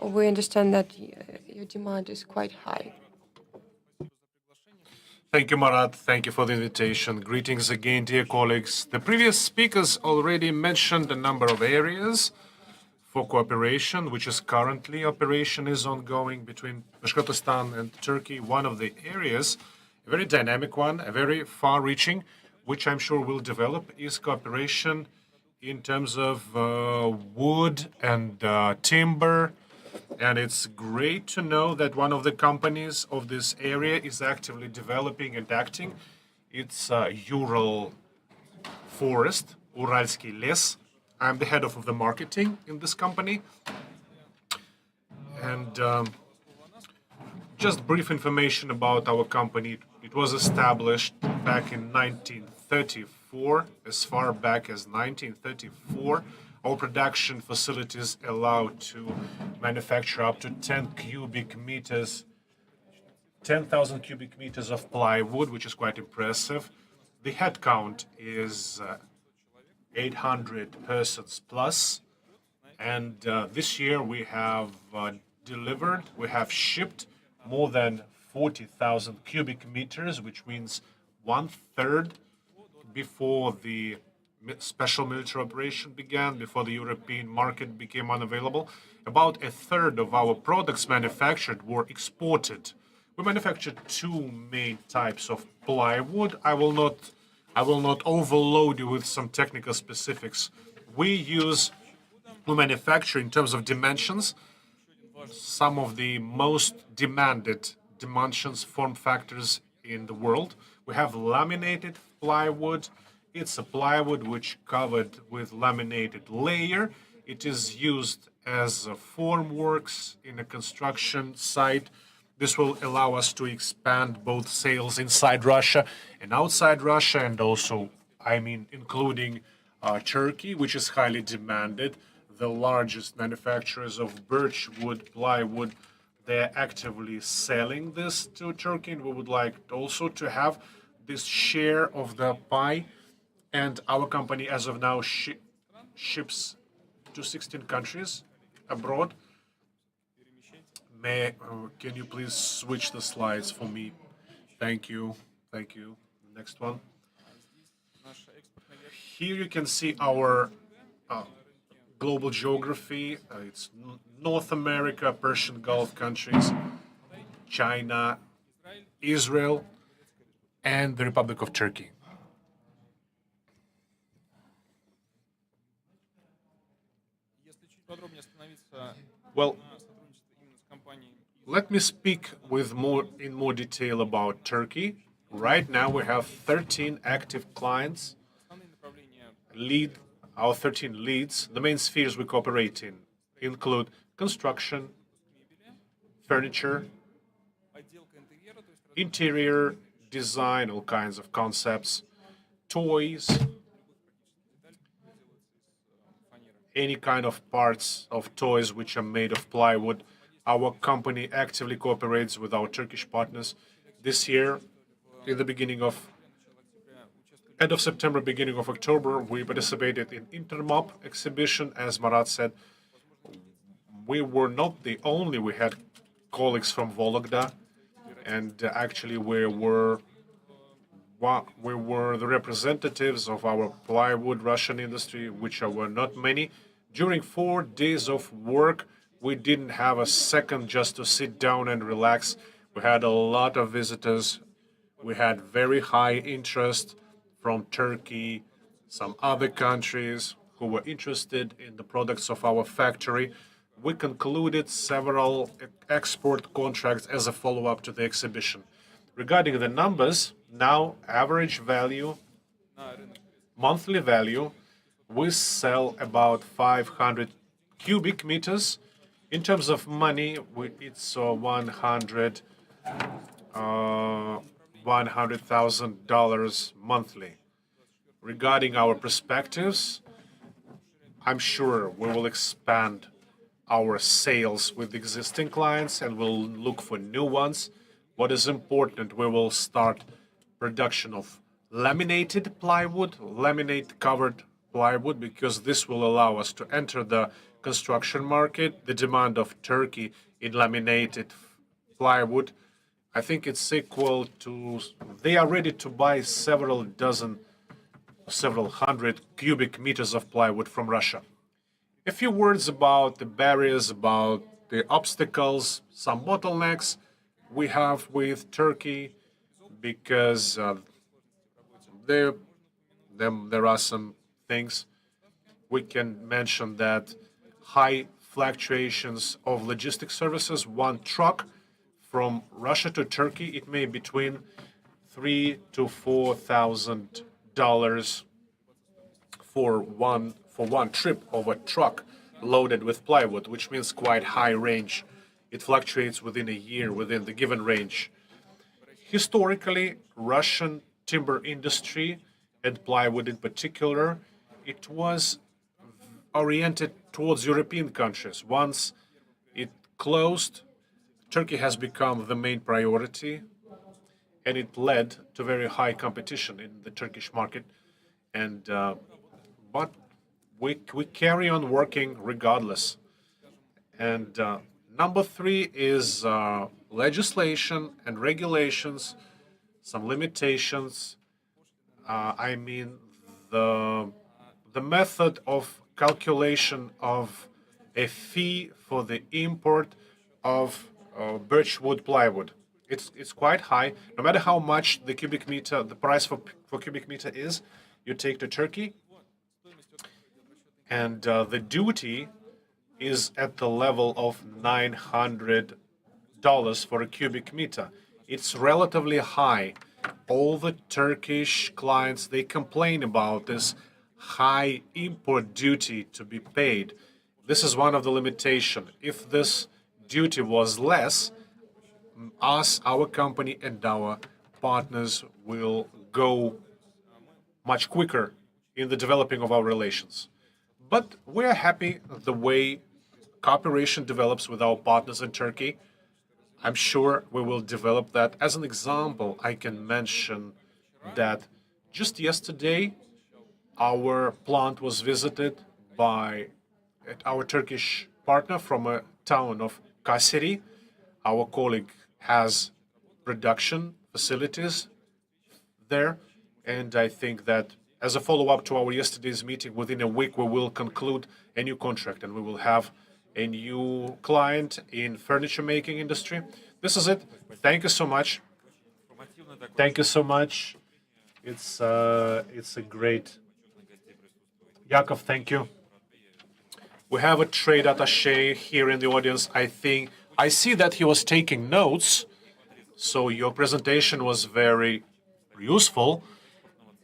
Speaker 2: We understand that your demand is quite high.
Speaker 4: Thank you, Marat. Thank you for the invitation. Greetings again, dear colleagues. The previous speakers already mentioned a number of areas for cooperation, which is currently operation is ongoing between Bashkortostan and Turkey. One of the areas, a very dynamic one, a very far-reaching, which I'm sure will develop, is cooperation in terms of wood and timber. And it's great to know that one of the companies of this area is actively developing and acting. It's Ural Forest, Uralsky Les. I'm the head of the marketing in this company. And just brief information about our company. It was established back in 1934, as far back as 1934. Our production facilities allow to manufacture up to 10,000 cubic meters of plywood, which is quite impressive. The headcount is 800 persons plus. And this year we have shipped more than 40,000 cubic meters, which means 1/3 before the special military operation began, before the European market became unavailable. About 1/3 of our products manufactured were exported. We manufactured two main types of plywood. I will not overload you with some technical specifics. We manufacture in terms of dimensions some of the most demanded dimensions, form factors in the world. We have laminated plywood. It's a plywood which covered with laminated layer. It is used as a formworks in a construction site. This will allow us to expand both sales inside Russia and outside Russia, and also, including Turkey, which is highly demanded. The largest manufacturers of birchwood, plywood, they're actively selling this to Turkey, and we would like also to have this share of the pie. And our company, as of now, ships to 16 countries abroad. Can you please switch the slides for me? Thank you. Thank you. Next one. Here you can see our global geography. It's North America, Persian Gulf countries, China, Israel, and the Republic of Turkey. Well, let me speak in more detail about Turkey. Right now, we have 13 active clients. Our 13 leads. The main spheres we cooperate in include construction, furniture, interior design, all kinds of concepts, toys, any kind of parts of toys which are made of plywood. Our company actively cooperates with our Turkish partners. This year, in the end of September, beginning of October, we participated in Intermob exhibition. As Marat said, we were not the only. We had colleagues from Vologda, and actually we were the representatives of our plywood Russian industry, which were not many. During 4 days of work, we didn't have a second just to sit down and relax. We had a lot of visitors. We had very high interest from Turkey, some other countries who were interested in the products of our factory. We concluded several export contracts as a follow-up to the exhibition. Regarding the numbers, now average value, monthly value, we sell about 500 cubic meters. In terms of money, it's $100,000 monthly. Regarding our perspectives, I'm sure we will expand our sales with existing clients and we'll look for new ones. What is important, we will start production of laminated plywood, laminate covered plywood, because this will allow us to enter the construction market. The demand of Turkey in laminated plywood, I think it's equal to, they are ready to buy several hundred cubic meters of plywood from Russia. A few words about the barriers, about the obstacles, some bottlenecks we have with Turkey, because there are some things. We can mention that high fluctuations of logistics services. One truck from Russia to Turkey, it may be between $3,000 to $4,000 for one trip of a truck loaded with plywood, which means quite high range. It fluctuates within a year, within the given range. Historically, Russian timber industry and plywood in particular, it was oriented towards European countries. Once it closed, Turkey has become the main priority, and it led to very high competition in the Turkish market. And but we carry on working regardless. And number three is legislation and regulations, some limitations. I mean, the method of calculation of a fee for the import of birchwood plywood. It's quite high. No matter how much the cubic meter, the price for cubic meter is, you take to Turkey, and the duty is at the level of $900 for a cubic meter. It's relatively high. All the Turkish clients, they complain about this high import duty to be paid. This is one of the limitations. If this duty was less, us, our company, and our partners will go much quicker in the developing of our relations. But we're happy the way cooperation develops with our partners in Turkey. I'm sure we will develop that. As an example, I can mention that just yesterday, our plant was visited by our Turkish partner from a town of Kayseri. Our colleague has production facilities there, and I think that as a follow-up to our yesterday's meeting, within a week we will conclude a new contract and we will have a new client in furniture making industry. This is it. Thank you so much. Thank you so much. It's a great. Yakov, thank you. We have a trade attaché here in the audience. I see that he was taking notes, so your presentation was very useful.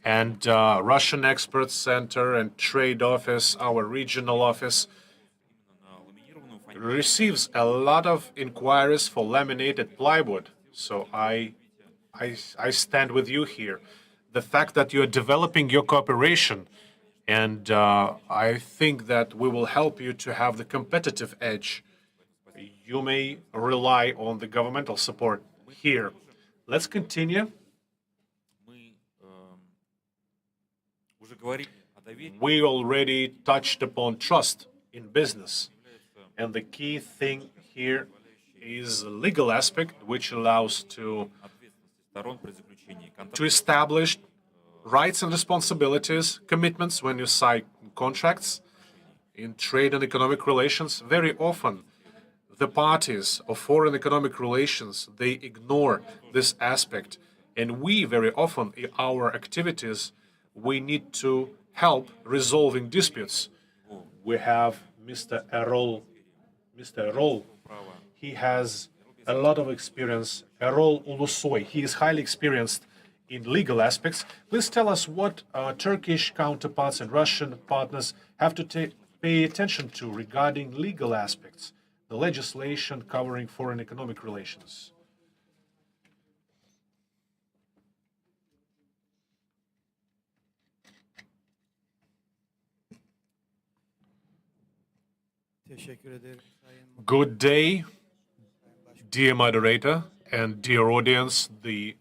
Speaker 4: And Russian Expert Center and Trade Office, our regional office, receives a lot of inquiries for laminated plywood. So I stand with you here. The fact that you're developing your cooperation, and I think that we will help you to have the competitive edge. You may rely on the governmental support here. Let's continue. We already touched upon trust in business. And the key thing here is the legal aspect, which allows to establish rights and responsibilities, commitments when you sign contracts in trade and economic relations. Very often, the parties of foreign economic relations, they ignore this aspect. And we very often, in our activities, we need to help resolving disputes. We have Mr. Errol. Mr. Errol, he has a lot of experience. Errol Ulusoy, he is highly experienced in legal aspects. Please tell us what Turkish counterparts and Russian partners have to pay attention to regarding legal aspects, the legislation covering foreign economic relations. Good day, dear moderator and dear audience, the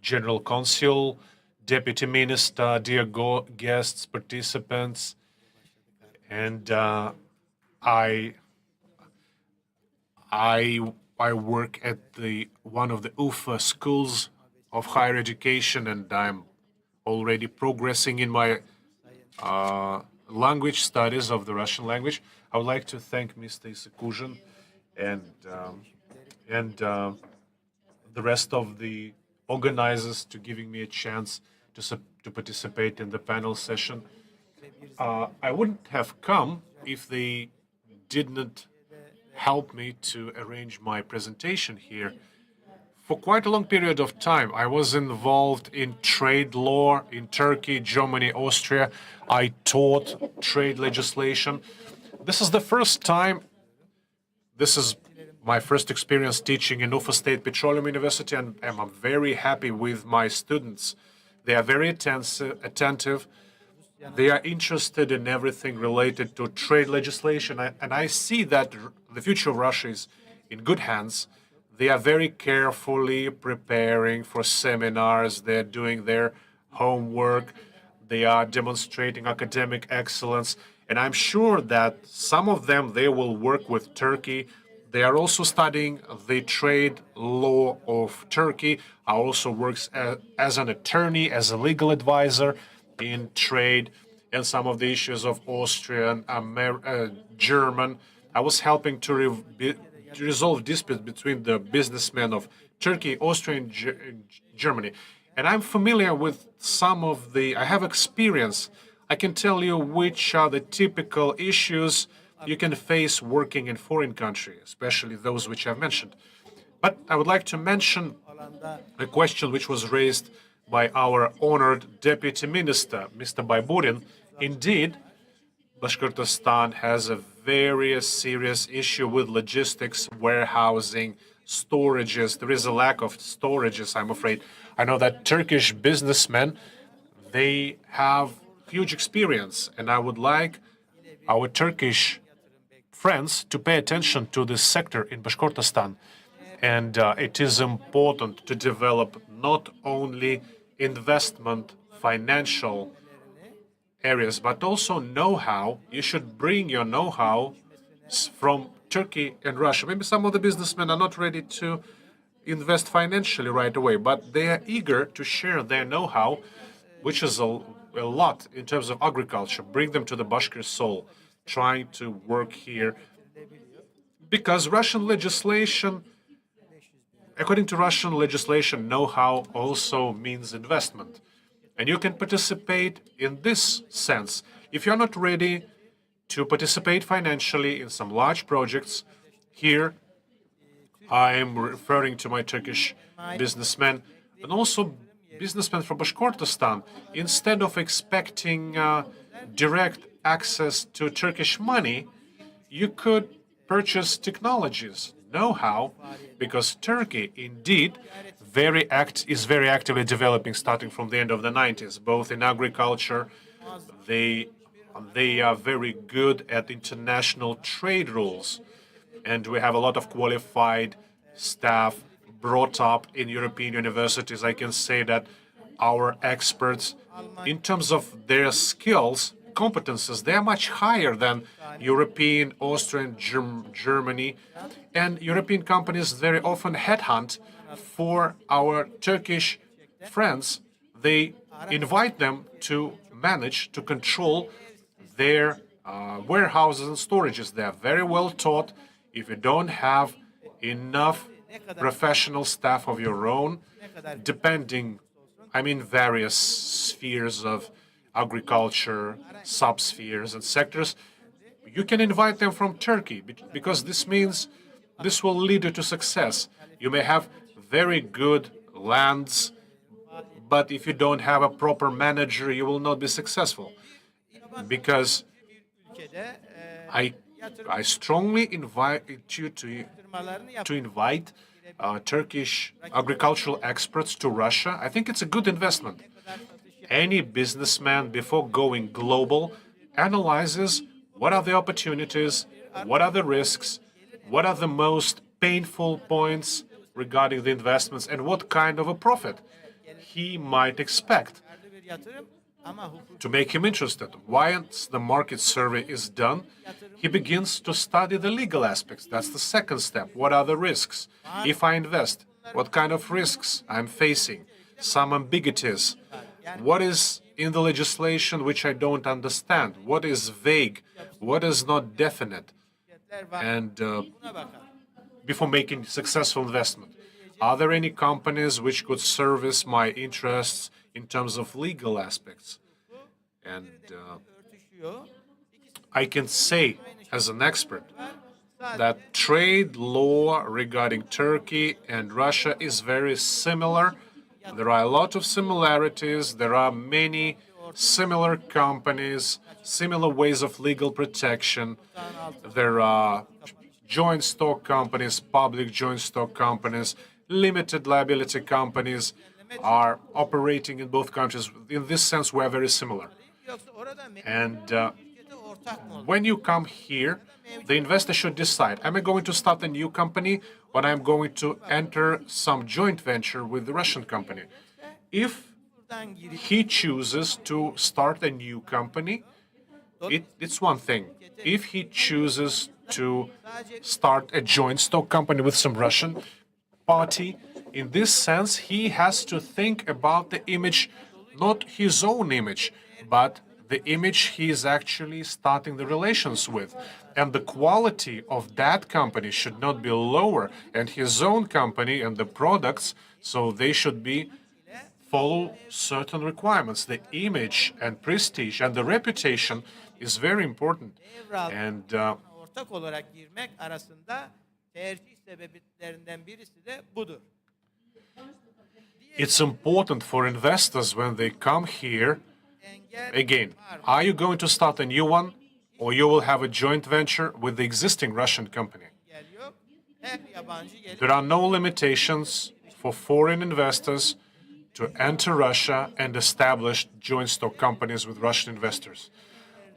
Speaker 4: General Consul, Deputy Minister, dear guests, participants, and I work at one of the UFA schools of higher education, and I'm already progressing in my language studies of the Russian language. I would like to thank Mr. Isakuzhin and the rest of the organizers to giving me a chance to participate in the panel session. I wouldn't have come if they didn't help me to arrange my presentation here. For quite a long period of time, I was involved in trade law in Turkey, Germany, Austria. I taught trade legislation. This is the first time, this is my first experience teaching in Ufa State Petroleum University, and I'm very happy with my students. They are very attentive. They are interested in everything related to trade legislation, and I see that the future of Russia is in good hands. They are very carefully preparing for seminars. They're doing their homework. They are demonstrating academic excellence. And I'm sure that some of them, they will work with Turkey. They are also studying the trade law of Turkey. I also works as an attorney, as a legal advisor in trade and some of the issues of Austrian, German. I was helping to resolve disputes between the businessmen of Turkey, Austria, and Germany. And I'm familiar with some of I have experience. I can tell you which are the typical issues you can face working in foreign countries, especially those which I've mentioned. But I would like to mention a question which was raised by our honored Deputy Minister, Mr. Bayburin. Indeed, Bashkortostan has a very serious issue with logistics, warehousing, storages. There is a lack of storages, I'm afraid. I know that Turkish businessmen, they have huge experience, and I would like our Turkish friends to pay attention to this sector in Bashkortostan. And it is important to develop not only investment, financial areas, but also know-how. You should bring your know-how from Turkey and Russia. Maybe some of the businessmen are not ready to invest financially right away, but they are eager to share their know-how, which is a lot in terms of agriculture. Bring them to the Bashkir soul, trying to work here. Because Russian legislation, according to Russian legislation, know-how also means investment. And you can participate in this sense. If you're not ready to participate financially in some large projects, here I'm referring to my Turkish businessmen and also businessmen from Bashkortostan. Instead of expecting direct access to Turkish money, you could purchase technologies, know-how, because Turkey indeed is very actively developing starting from the end of the 90s, both in agriculture. They are very good at international trade rules, and we have a lot of qualified staff brought up in European universities. I can say that our experts, in terms of their skills, competences, they are much higher than European, Austrian, Germany, and European companies very often headhunt for our Turkish friends. They invite them to manage, to control their warehouses and storages. They are very well taught. If you don't have enough professional staff of your own, depending, various spheres of agriculture, subspheres and sectors, you can invite them from Turkey, because this means this will lead you to success. You may have very good lands, but if you don't have a proper manager, you will not be successful. Because I strongly invite you to invite Turkish agricultural experts to Russia. I think it's a good investment. Any businessman, before going global, analyzes what are the opportunities, what are the risks, what are the most painful points regarding the investments, and what kind of a profit he might expect to make him interested. Once the market survey is done, he begins to study the legal aspects. That's the second step. What are the risks? If I invest, what kind of risks I'm facing? Some ambiguities. What is in the legislation which I don't understand? What is vague? What is not definite? And before making successful investment, are there any companies which could service my interests in terms of legal aspects? And I can say, as an expert, that trade law regarding Turkey and Russia is very similar. There are a lot of similarities. There are many similar companies, similar ways of legal protection. There are joint stock companies, public joint stock companies, limited liability companies are operating in both countries. In this sense, we are very similar. And when you come here, the investor should decide, am I going to start a new company or I'm going to enter some joint venture with the Russian company? If he chooses to start a new company, it's one thing. If he chooses to start a joint stock company with some Russian party, in this sense, he has to think about the image, not his own image, but the image he is actually starting the relations with. And the quality of that company should not be lower, and his own company and the products, so they should be follow certain requirements. The image and prestige and the reputation is very important. And
Speaker 5: ortak olarak girmek arasında tercih sebeplerinden birisi de budur.
Speaker 4: it's important for investors when they come here. Again, are you going to start a new one, or you will have a joint venture with the existing Russian company?
Speaker 5: Engel yok. Her yabancı gelip
Speaker 4: There are no limitations for foreign investors to enter Russia and establish joint stock companies with Russian investors.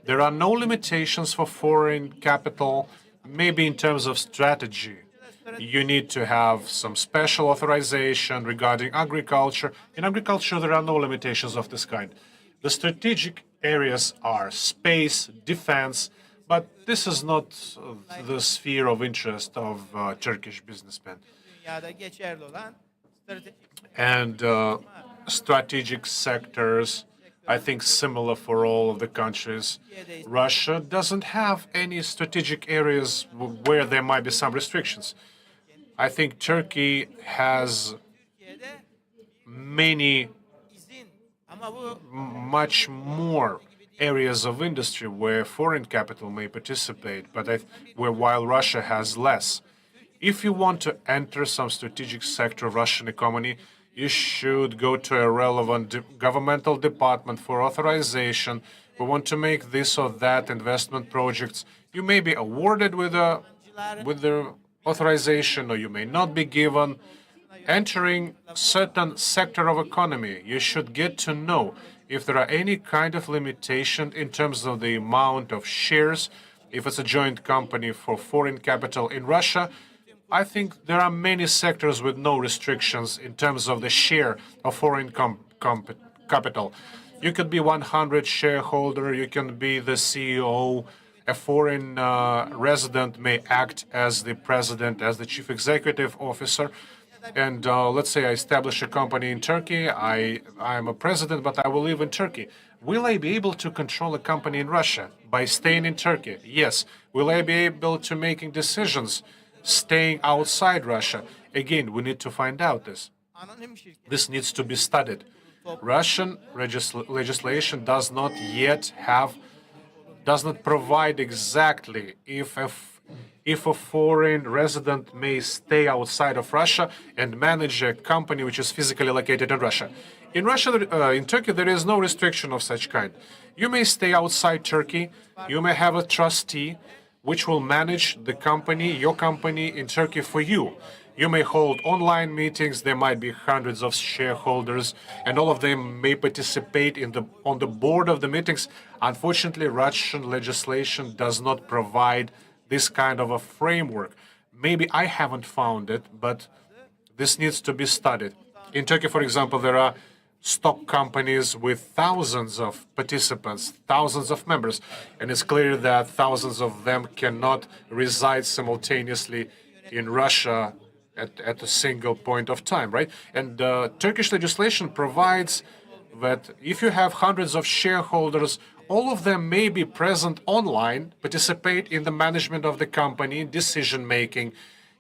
Speaker 4: There are no limitations for foreign capital, maybe in terms of strategy. You need to have some special authorization regarding agriculture. In agriculture, there are no limitations of this kind. The strategic areas are space, defense, but this is not the sphere of interest of Turkish businessmen.
Speaker 5: dünyada geçerli olan stratejik
Speaker 4: And strategic sectors, I think similar for all of the countries. Russia doesn't have any strategic areas where there might be some restrictions. I think Turkey has many,
Speaker 5: izin ama bu
Speaker 4: much more areas of industry where foreign capital may participate, but while Russia has less. If you want to enter some strategic sector of Russian economy, you should go to a relevant governmental department for authorization. We want to make this or that investment projects. You may be awarded with the authorization, or you may not be given. Entering certain sector of economy, you should get to know if there are any kind of limitation in terms of the amount of shares. If it's a joint company for foreign capital in Russia, I think there are many sectors with no restrictions in terms of the share of foreign capital. You could be 100 shareholder, you can be the CEO. A foreign resident may act as the president, as the chief executive officer. And let's say I establish a company in Turkey. I am a president, but I will live in Turkey. Will I be able to control a company in Russia by staying in Turkey? Yes. Will I be able to making decisions staying outside Russia? Again, we need to find out this.
Speaker 5: anonim şirket
Speaker 4: This needs to be studied. Russian legislation does not provide exactly if a foreign resident may stay outside of Russia and manage a company which is physically located in Russia. In Russia, in Turkey, there is no restriction of such kind. You may stay outside Turkey. You may have a trustee which will manage the company, your company in Turkey for you. You may hold online meetings. There might be hundreds of shareholders, and all of them may participate on the board of the meetings. Unfortunately, Russian legislation does not provide this kind of a framework. Maybe I haven't found it, but this needs to be studied. In Turkey, for example, there are stock companies with thousands of participants, thousands of members, and it's clear that thousands of them cannot reside simultaneously in Russia at a single point of time, right? And Turkish legislation provides that if you have hundreds of shareholders, all of them may be present online, participate in the management of the company, decision making,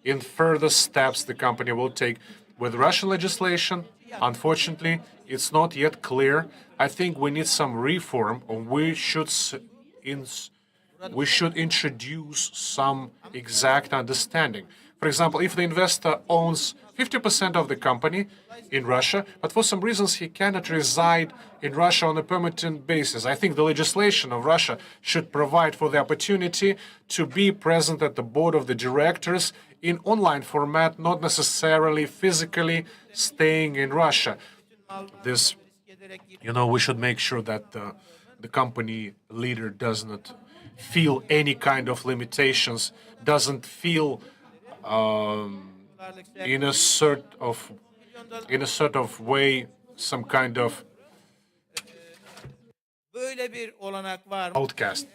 Speaker 4: in further steps the company will take. With Russian legislation, unfortunately, it's not yet clear. I think we need some reform, or we should introduce some exact understanding. For example, if the investor owns 50% of the company in Russia, but for some reasons he cannot reside in Russia on a permanent basis, I think the legislation of Russia should provide for the opportunity to be present at the board of the directors in online format, not necessarily physically staying in Russia. This, we should make sure that the company leader does not feel any kind of limitations, doesn't feel in a sort of way some kind of
Speaker 5: Böyle bir olanak var mı?
Speaker 4: outcast.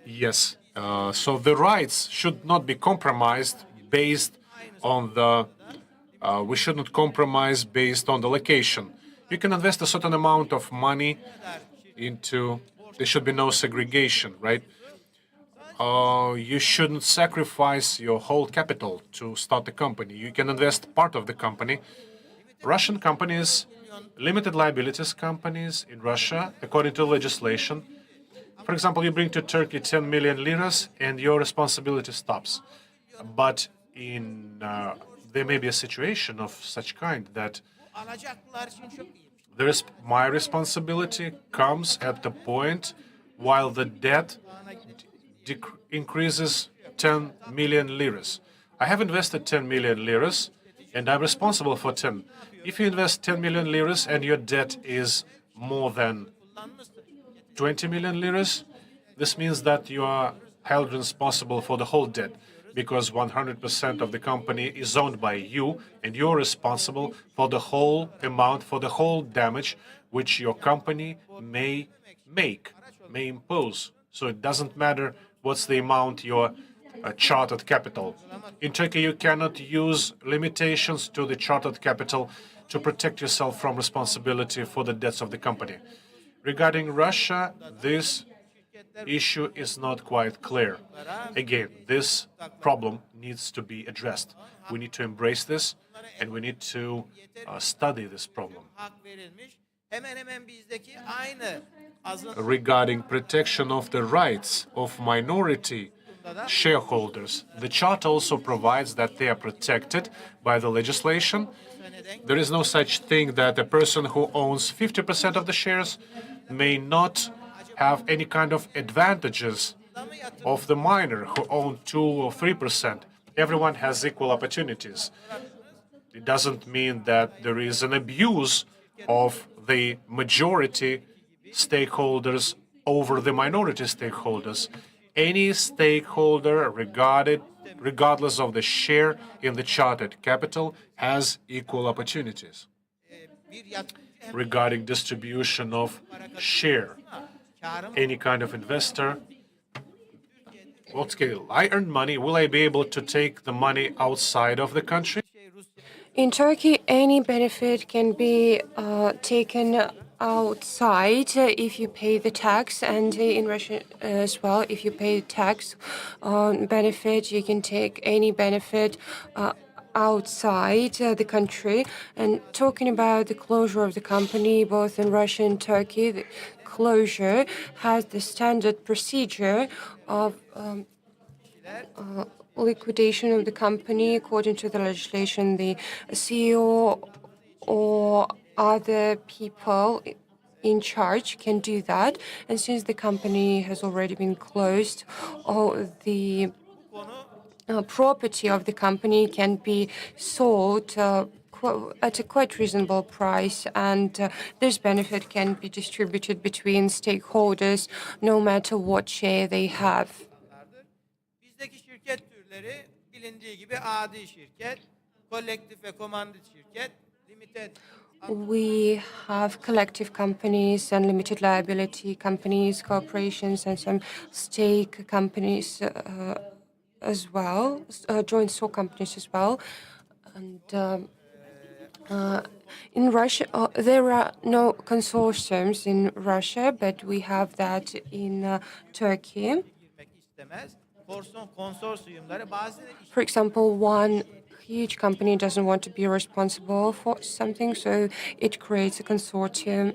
Speaker 4: Yes. So the rights should not be compromised based on the. We should not compromise based on the location. You can invest a certain amount of money into. There should be no segregation, right? You shouldn't sacrifice your whole capital to start a company. You can invest part of the company. Russian companies, limited liabilities companies in Russia, according to legislation, for example, you bring to Turkey 10 million liras and your responsibility stops. But there may be a situation of such kind that
Speaker 5: Alacaklılar için çok iyi.
Speaker 4: my responsibility comes at the point while the debt increases 10 million liras. I have invested 10 million liras and I'm responsible for 10. If you invest 10 million liras and your debt is more than 20 million liras, this means that you are held responsible for the whole debt because 100% of the company is owned by you and you're responsible for the whole amount, for the whole damage which your company may impose. So it doesn't matter what's the amount your chartered capital. In Turkey, you cannot use limitations to the chartered capital to protect yourself from responsibility for the debts of the company. Regarding Russia, this issue is not quite clear. Again, this problem needs to be addressed. We need to embrace this, and we need to study this problem.
Speaker 5: Hak verilmiş. Hemen hemen bizdeki aynı
Speaker 4: Regarding protection of the rights of minority shareholders, the chart also provides that they are protected by the legislation. There is no such thing that a person who owns 50% of the shares may not have any kind of advantages of the minor who own 2 or 3%. Everyone has equal opportunities. It doesn't mean that there is an abuse of the majority stakeholders over the minority stakeholders. Any stakeholder, regardless of the share in the chartered capital, has equal opportunities. Regarding distribution of share, any kind of investor, okay, I earn money, will I be able to take the money outside of the country?
Speaker 2: In Turkey, any benefit can be taken outside if you pay the tax, and in Russia as well, if you pay tax on benefit, you can take any benefit outside the country. And talking about the closure of the company, both in Russia and Turkey, the closure has the standard procedure of liquidation of the company according to the legislation. The CEO or other people in charge can do that. And since the company has already been closed, all the property of the company can be sold at a quite reasonable price, and this benefit can be distributed between stakeholders no matter what share they have.
Speaker 5: bizdeki şirket türleri bilindiği gibi adi şirket, kolektif ve komandit şirket, limited.
Speaker 2: We have collective companies and limited liability companies, corporations, and some stake companies as well, joint stock companies as well. And in Russia, there are no consortiums in Russia, but we have that in Turkey.
Speaker 5: Girmek istemez. Konsorsiyumları bazen
Speaker 2: For example, one huge company doesn't want to be responsible for something, so it creates a consortium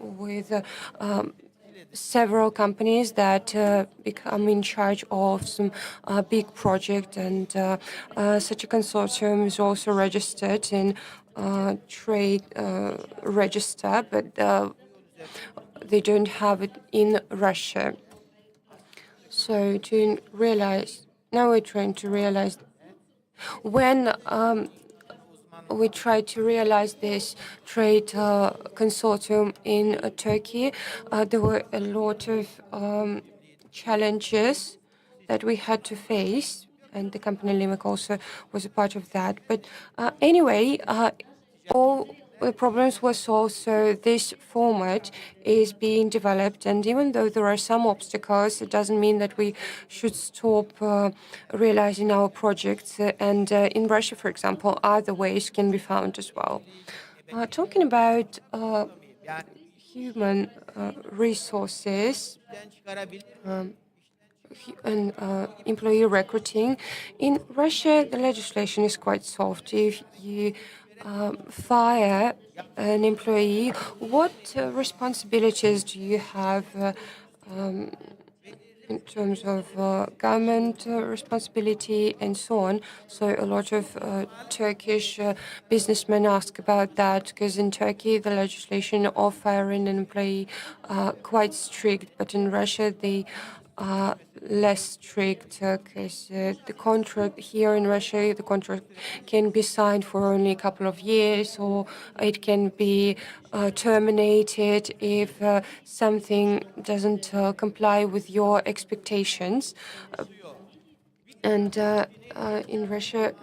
Speaker 2: with several companies that become in charge of some big project, and such a consortium is also registered in trade register, but they don't have it in Russia. So to realize, now we're trying to realize when we tried to realize this trade consortium in Turkey, there were a lot of challenges that we had to face, and the company Limek also was a part of that. But anyway, all the problems were solved, so this format is being developed. And even though there are some obstacles, it doesn't mean that we should stop realizing our projects. And in Russia, for example, other ways can be found as well. Talking about human resources and employee recruiting, in Russia, the legislation is quite soft. If you fire an employee, what responsibilities do you have in terms of government responsibility and so on? So a lot of Turkish businessmen ask about that, because in Turkey the legislation of firing an employee quite strict, but in Russia they less strict, because the contract here in Russia, the contract can be signed for only a couple of years, or it can be terminated if something doesn't comply with your expectations. And in Russia,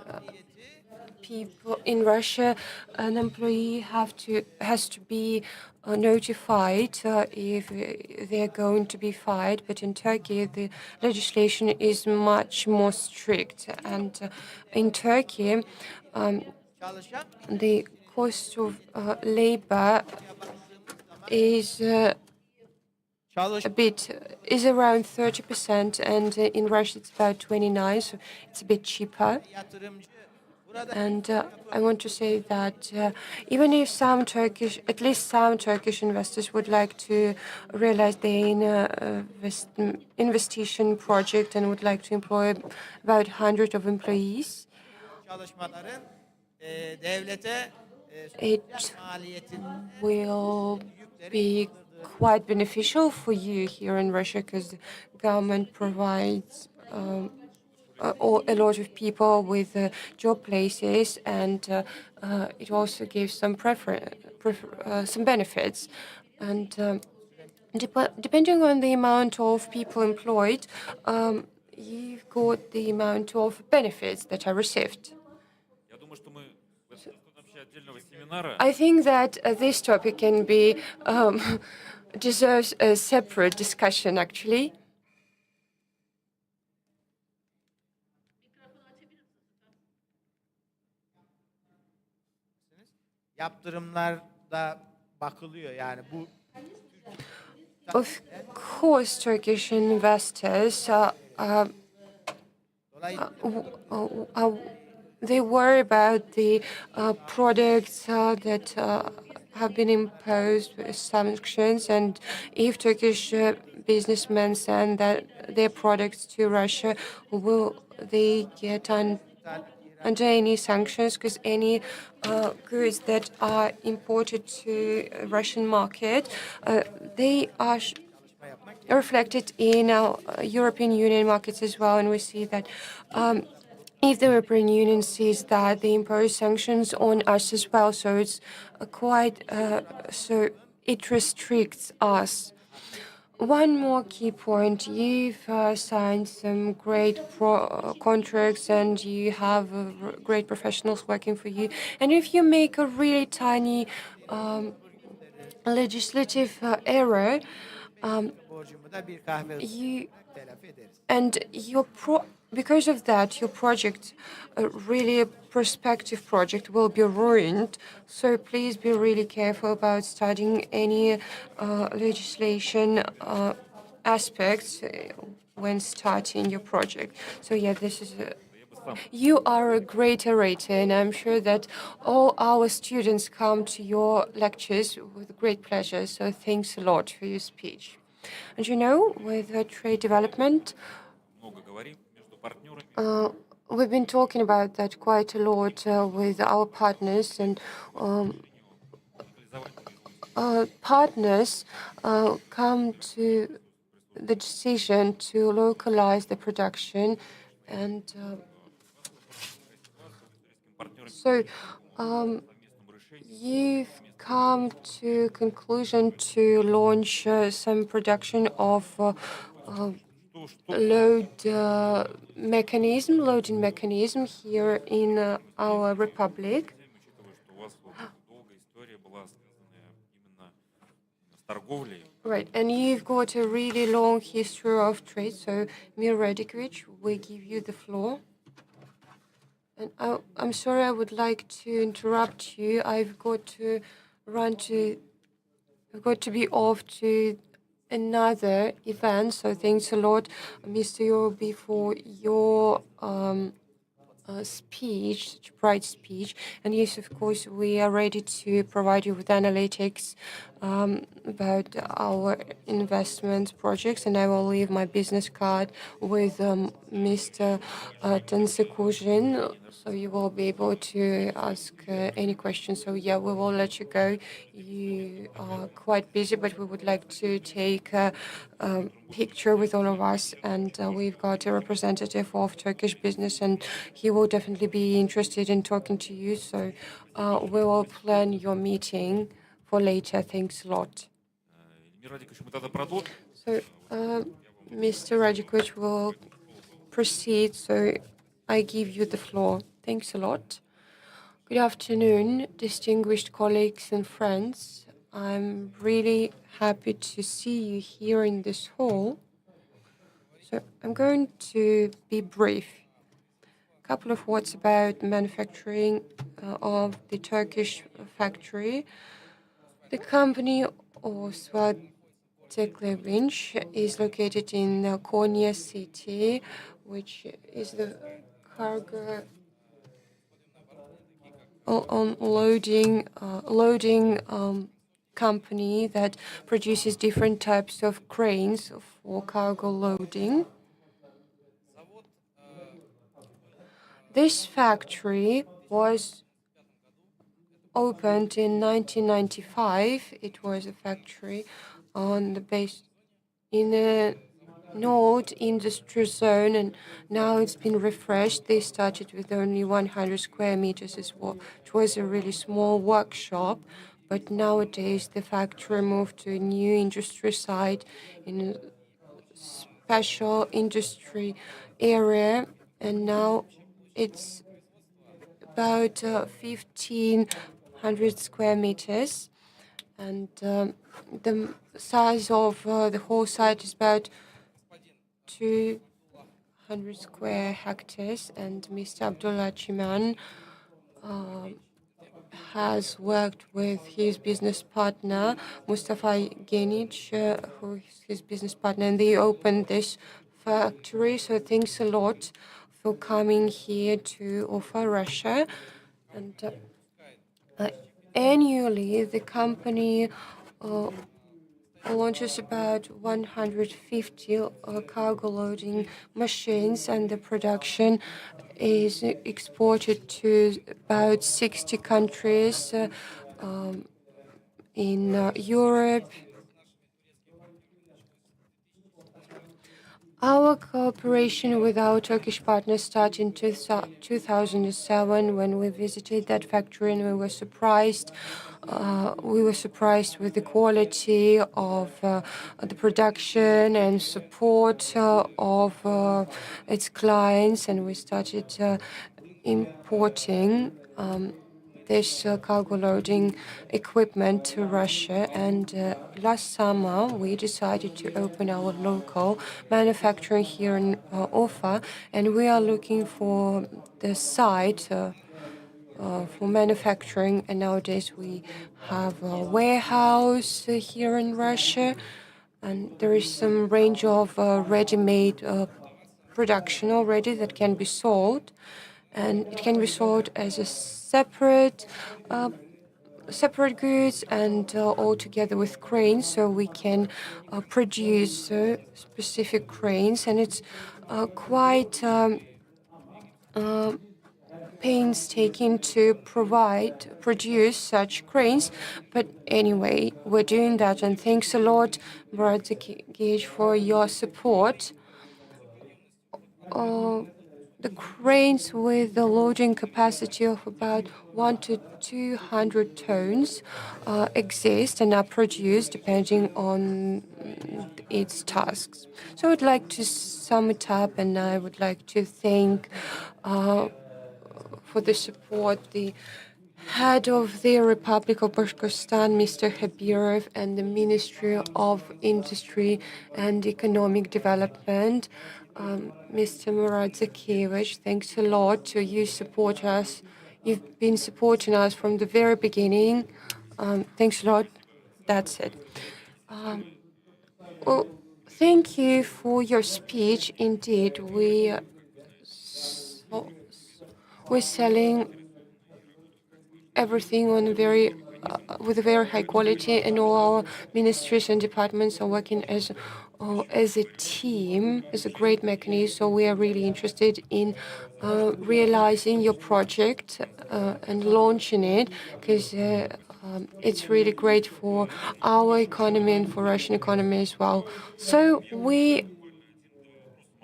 Speaker 2: an employee has to be notified if they're going to be fired. But in Turkey, the legislation is much more strict. And in Turkey, the cost of labor is is around 30%, and in Russia it's about 29%, so it's a bit cheaper. And I want to say that even if at least some Turkish investors would like to realize their investigation project and would like to employ about 100 of employees, it will be quite beneficial for you here in Russia, because the government provides a lot of people with job places, and it also gives some some benefits. And depending on the amount of people employed, you've got the amount of benefits that are received. I think that this topic can be deserves a separate discussion, actually.
Speaker 5: Yaptırımlarda bakılıyor, yani bu.
Speaker 2: Of course, Turkish investors they worry about the products that have been imposed with sanctions, and if Turkish businessmen send their products to Russia, will they get under any sanctions? Because any goods that are imported to Russian market, they are reflected in our European Union markets as well, and we see that if the European Union sees that they impose sanctions on us as well, so it's so it restricts us. One more key point: you've signed some great contracts, and you have great professionals working for you. And if you make a really tiny legislative error, because of that, your project, a really prospective project, will be ruined. So please be really careful about studying any legislation aspects when starting your project. So yeah, this is you are a great orator, and I'm sure that all our students come to your lectures with great pleasure. So thanks a lot for your speech. And you know, with trade development, we've been talking about that quite a lot with our partners, and partners come to the decision to localize the production, and so
Speaker 1: совместному решению.
Speaker 2: You've come to conclusion to launch some production of loading mechanism here in our republic.
Speaker 1: Учитывая, что у вас вот долгая история была связанная именно с торговлей.
Speaker 2: Right, and you've got a really long history of trade. So, Mir Radikovich, we give you the floor. And I'm sorry, I would like to interrupt you. I've got to be off to another event. So thanks a lot, Mr. Yorubi, for your speech, such a bright speech. And yes, of course, we are ready to provide you with analytics about our investment projects. And I will leave my business card with Mr. Tansekuzhin, so you will be able to ask any questions. So yeah, we will let you go. You are quite busy, but we would like to take a picture with all of us. And we've got a representative of Turkish business, and he will definitely be interested in talking to you. So we will plan your meeting for later. Thanks a lot.
Speaker 1: Эльмир Радикович, мы тогда продолжим.
Speaker 2: So Mr. Radikovic will proceed. So I give you the floor. Thanks a lot. Good afternoon, distinguished colleagues and friends. I'm really happy to see you here in this hall. So I'm going to be brief. A couple of words about manufacturing of the Turkish factory. The company Oswald Teklevinch is located in Konya city, which is the cargo loading company that produces different types of cranes for cargo loading. This factory was opened in 1995. It was a factory on the base in a Nord industry zone, and now it's been refreshed. They started with only 100 square meters as well. It was a really small workshop, but nowadays the factory moved to a new industry site in a special industry area, and now it's about 1,500 square meters, and the size of the whole site is about 200 square hectares. And Mr. Abdullah Chiman has worked with his business partner, Mustafa Genic, who is his business partner, and they opened this factory. So thanks a lot for coming here to offer Russia. And annually, the company launches about 150 cargo loading machines, and the production is exported to about 60 countries in Europe. Our cooperation with our Turkish partners started in 2007 when we visited that factory, and we were surprised. With the quality of the production and support of its clients, and we started importing this cargo loading equipment to Russia. And last summer, we decided to open our local manufacturing here in Ufa, and we are looking for the site for manufacturing. And nowadays, we have a warehouse here in Russia, and there is some range of ready-made production already that can be sold, and it can be sold as a separate goods and all together with cranes, so we can produce specific cranes, and it's quite painstaking to produce such cranes. But anyway, we're doing that, and thanks a lot, Brother Gage, for your support. the cranes with the loading capacity of about 100 to 200 tons exist and are produced depending on its tasks. So I would like to sum it up, and I would like to thank for the support the head of the Republic of Bashkortostan, Mr. Habirov, and the Ministry of Industry and Economic Development, Mr. Murat Zakevich. Thanks a lot to you support us. You've been supporting us from the very beginning. Thanks a lot. That's it. Well, thank you for your speech. Indeed, we're selling everything on a very with a very high quality, and all our ministries and departments are working as a team, as a great mechanism. So we are really interested in realizing your project and launching it, because it's really great for our economy and for Russian economy as well. So we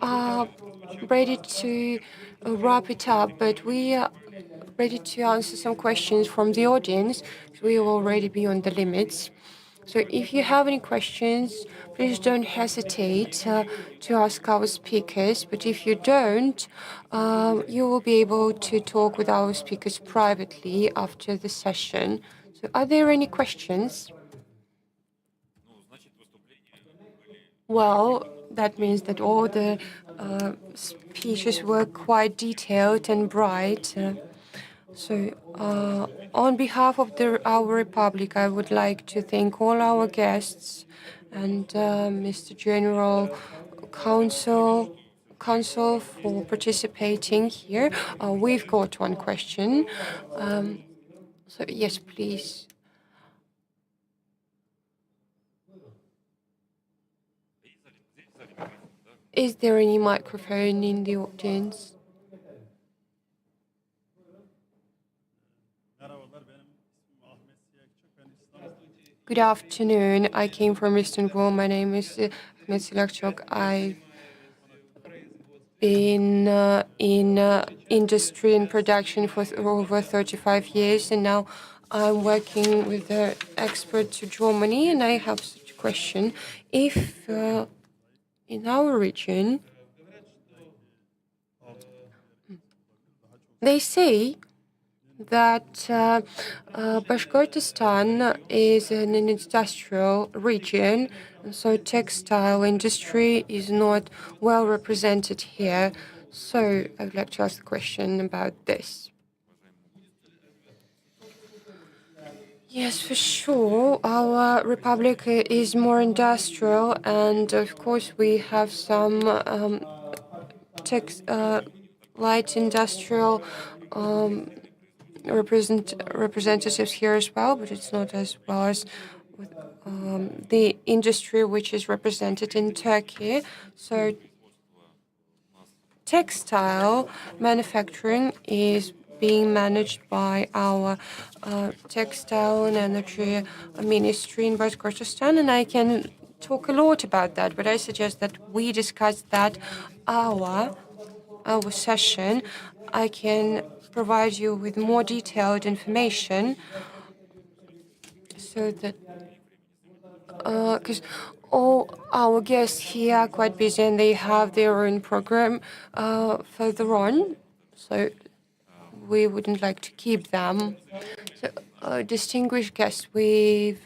Speaker 2: are ready to wrap it up, but we are ready to answer some questions from the audience. We will already be on the limits. So if you have any questions, please don't hesitate to ask our speakers. But if you don't, you will be able to talk with our speakers privately after the session. So are there any questions? Well, that means that all the speeches were quite detailed and bright. So, on behalf of our Republic, I would like to thank all our guests and Mr. General Counsel for participating here. We've got one question. So, yes, please. Is there any microphone in the audience? Good afternoon. I came from Istanbul. My name is Ahmet Silakchok. I've been in industry and production for over 35 years, and now I'm working with an expert to Germany, and I have such a question. If in our region, they say that Bashkortostan is an industrial region, and so textile industry is not well represented here. So I would like to ask a question about this. Yes, for sure. Our republic is more industrial, and of course we have some light industrial representatives here as well, but it's not as well as with the industry which is represented in Turkey. So textile manufacturing is being managed by our textile and energy ministry in Bashkortostan, and I can talk a lot about that, but I suggest that we discuss that our session. I can provide you with more detailed information, so that because all our guests here are quite busy and they have their own program further on, so we wouldn't like to keep them. So, distinguished guests, we've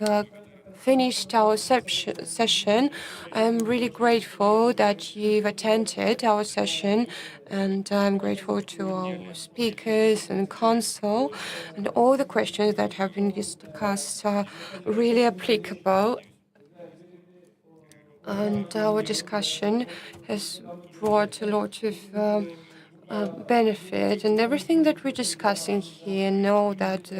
Speaker 2: finished our session. I'm really grateful that you've attended our session, and I'm grateful to our speakers and council, and all the questions that have been discussed are really applicable. And our discussion has brought a lot of benefit, and everything that we're discussing here, know that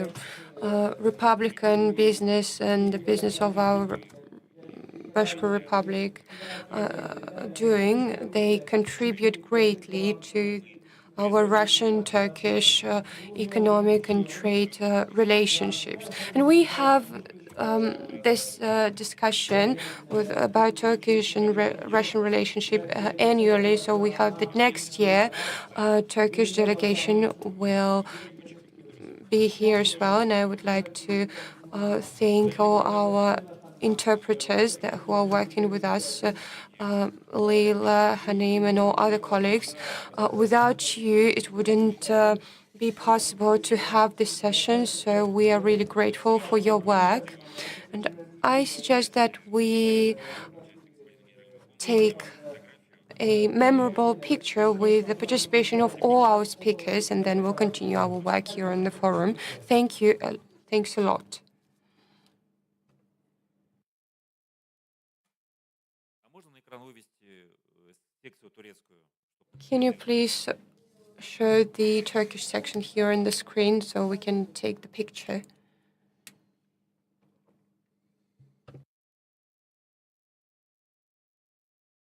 Speaker 2: Republican business and the business of our Bashkir Republic doing, they contribute greatly to our Russian-Turkish economic and trade relationships. And we have this discussion about Turkish and Russian relationship annually. So we hope that next year Turkish delegation will be here as well. And I would like to thank all our interpreters who are working with us, Leila, Hanim, and all other colleagues. Without you, it wouldn't be possible to have this session, so we are really grateful for your work. And I suggest that we take a memorable picture with the participation of all our speakers, and then we'll continue our work here on the forum. Thank you. Thanks a lot. Can you please show the Turkish section here on the screen so we can take the picture?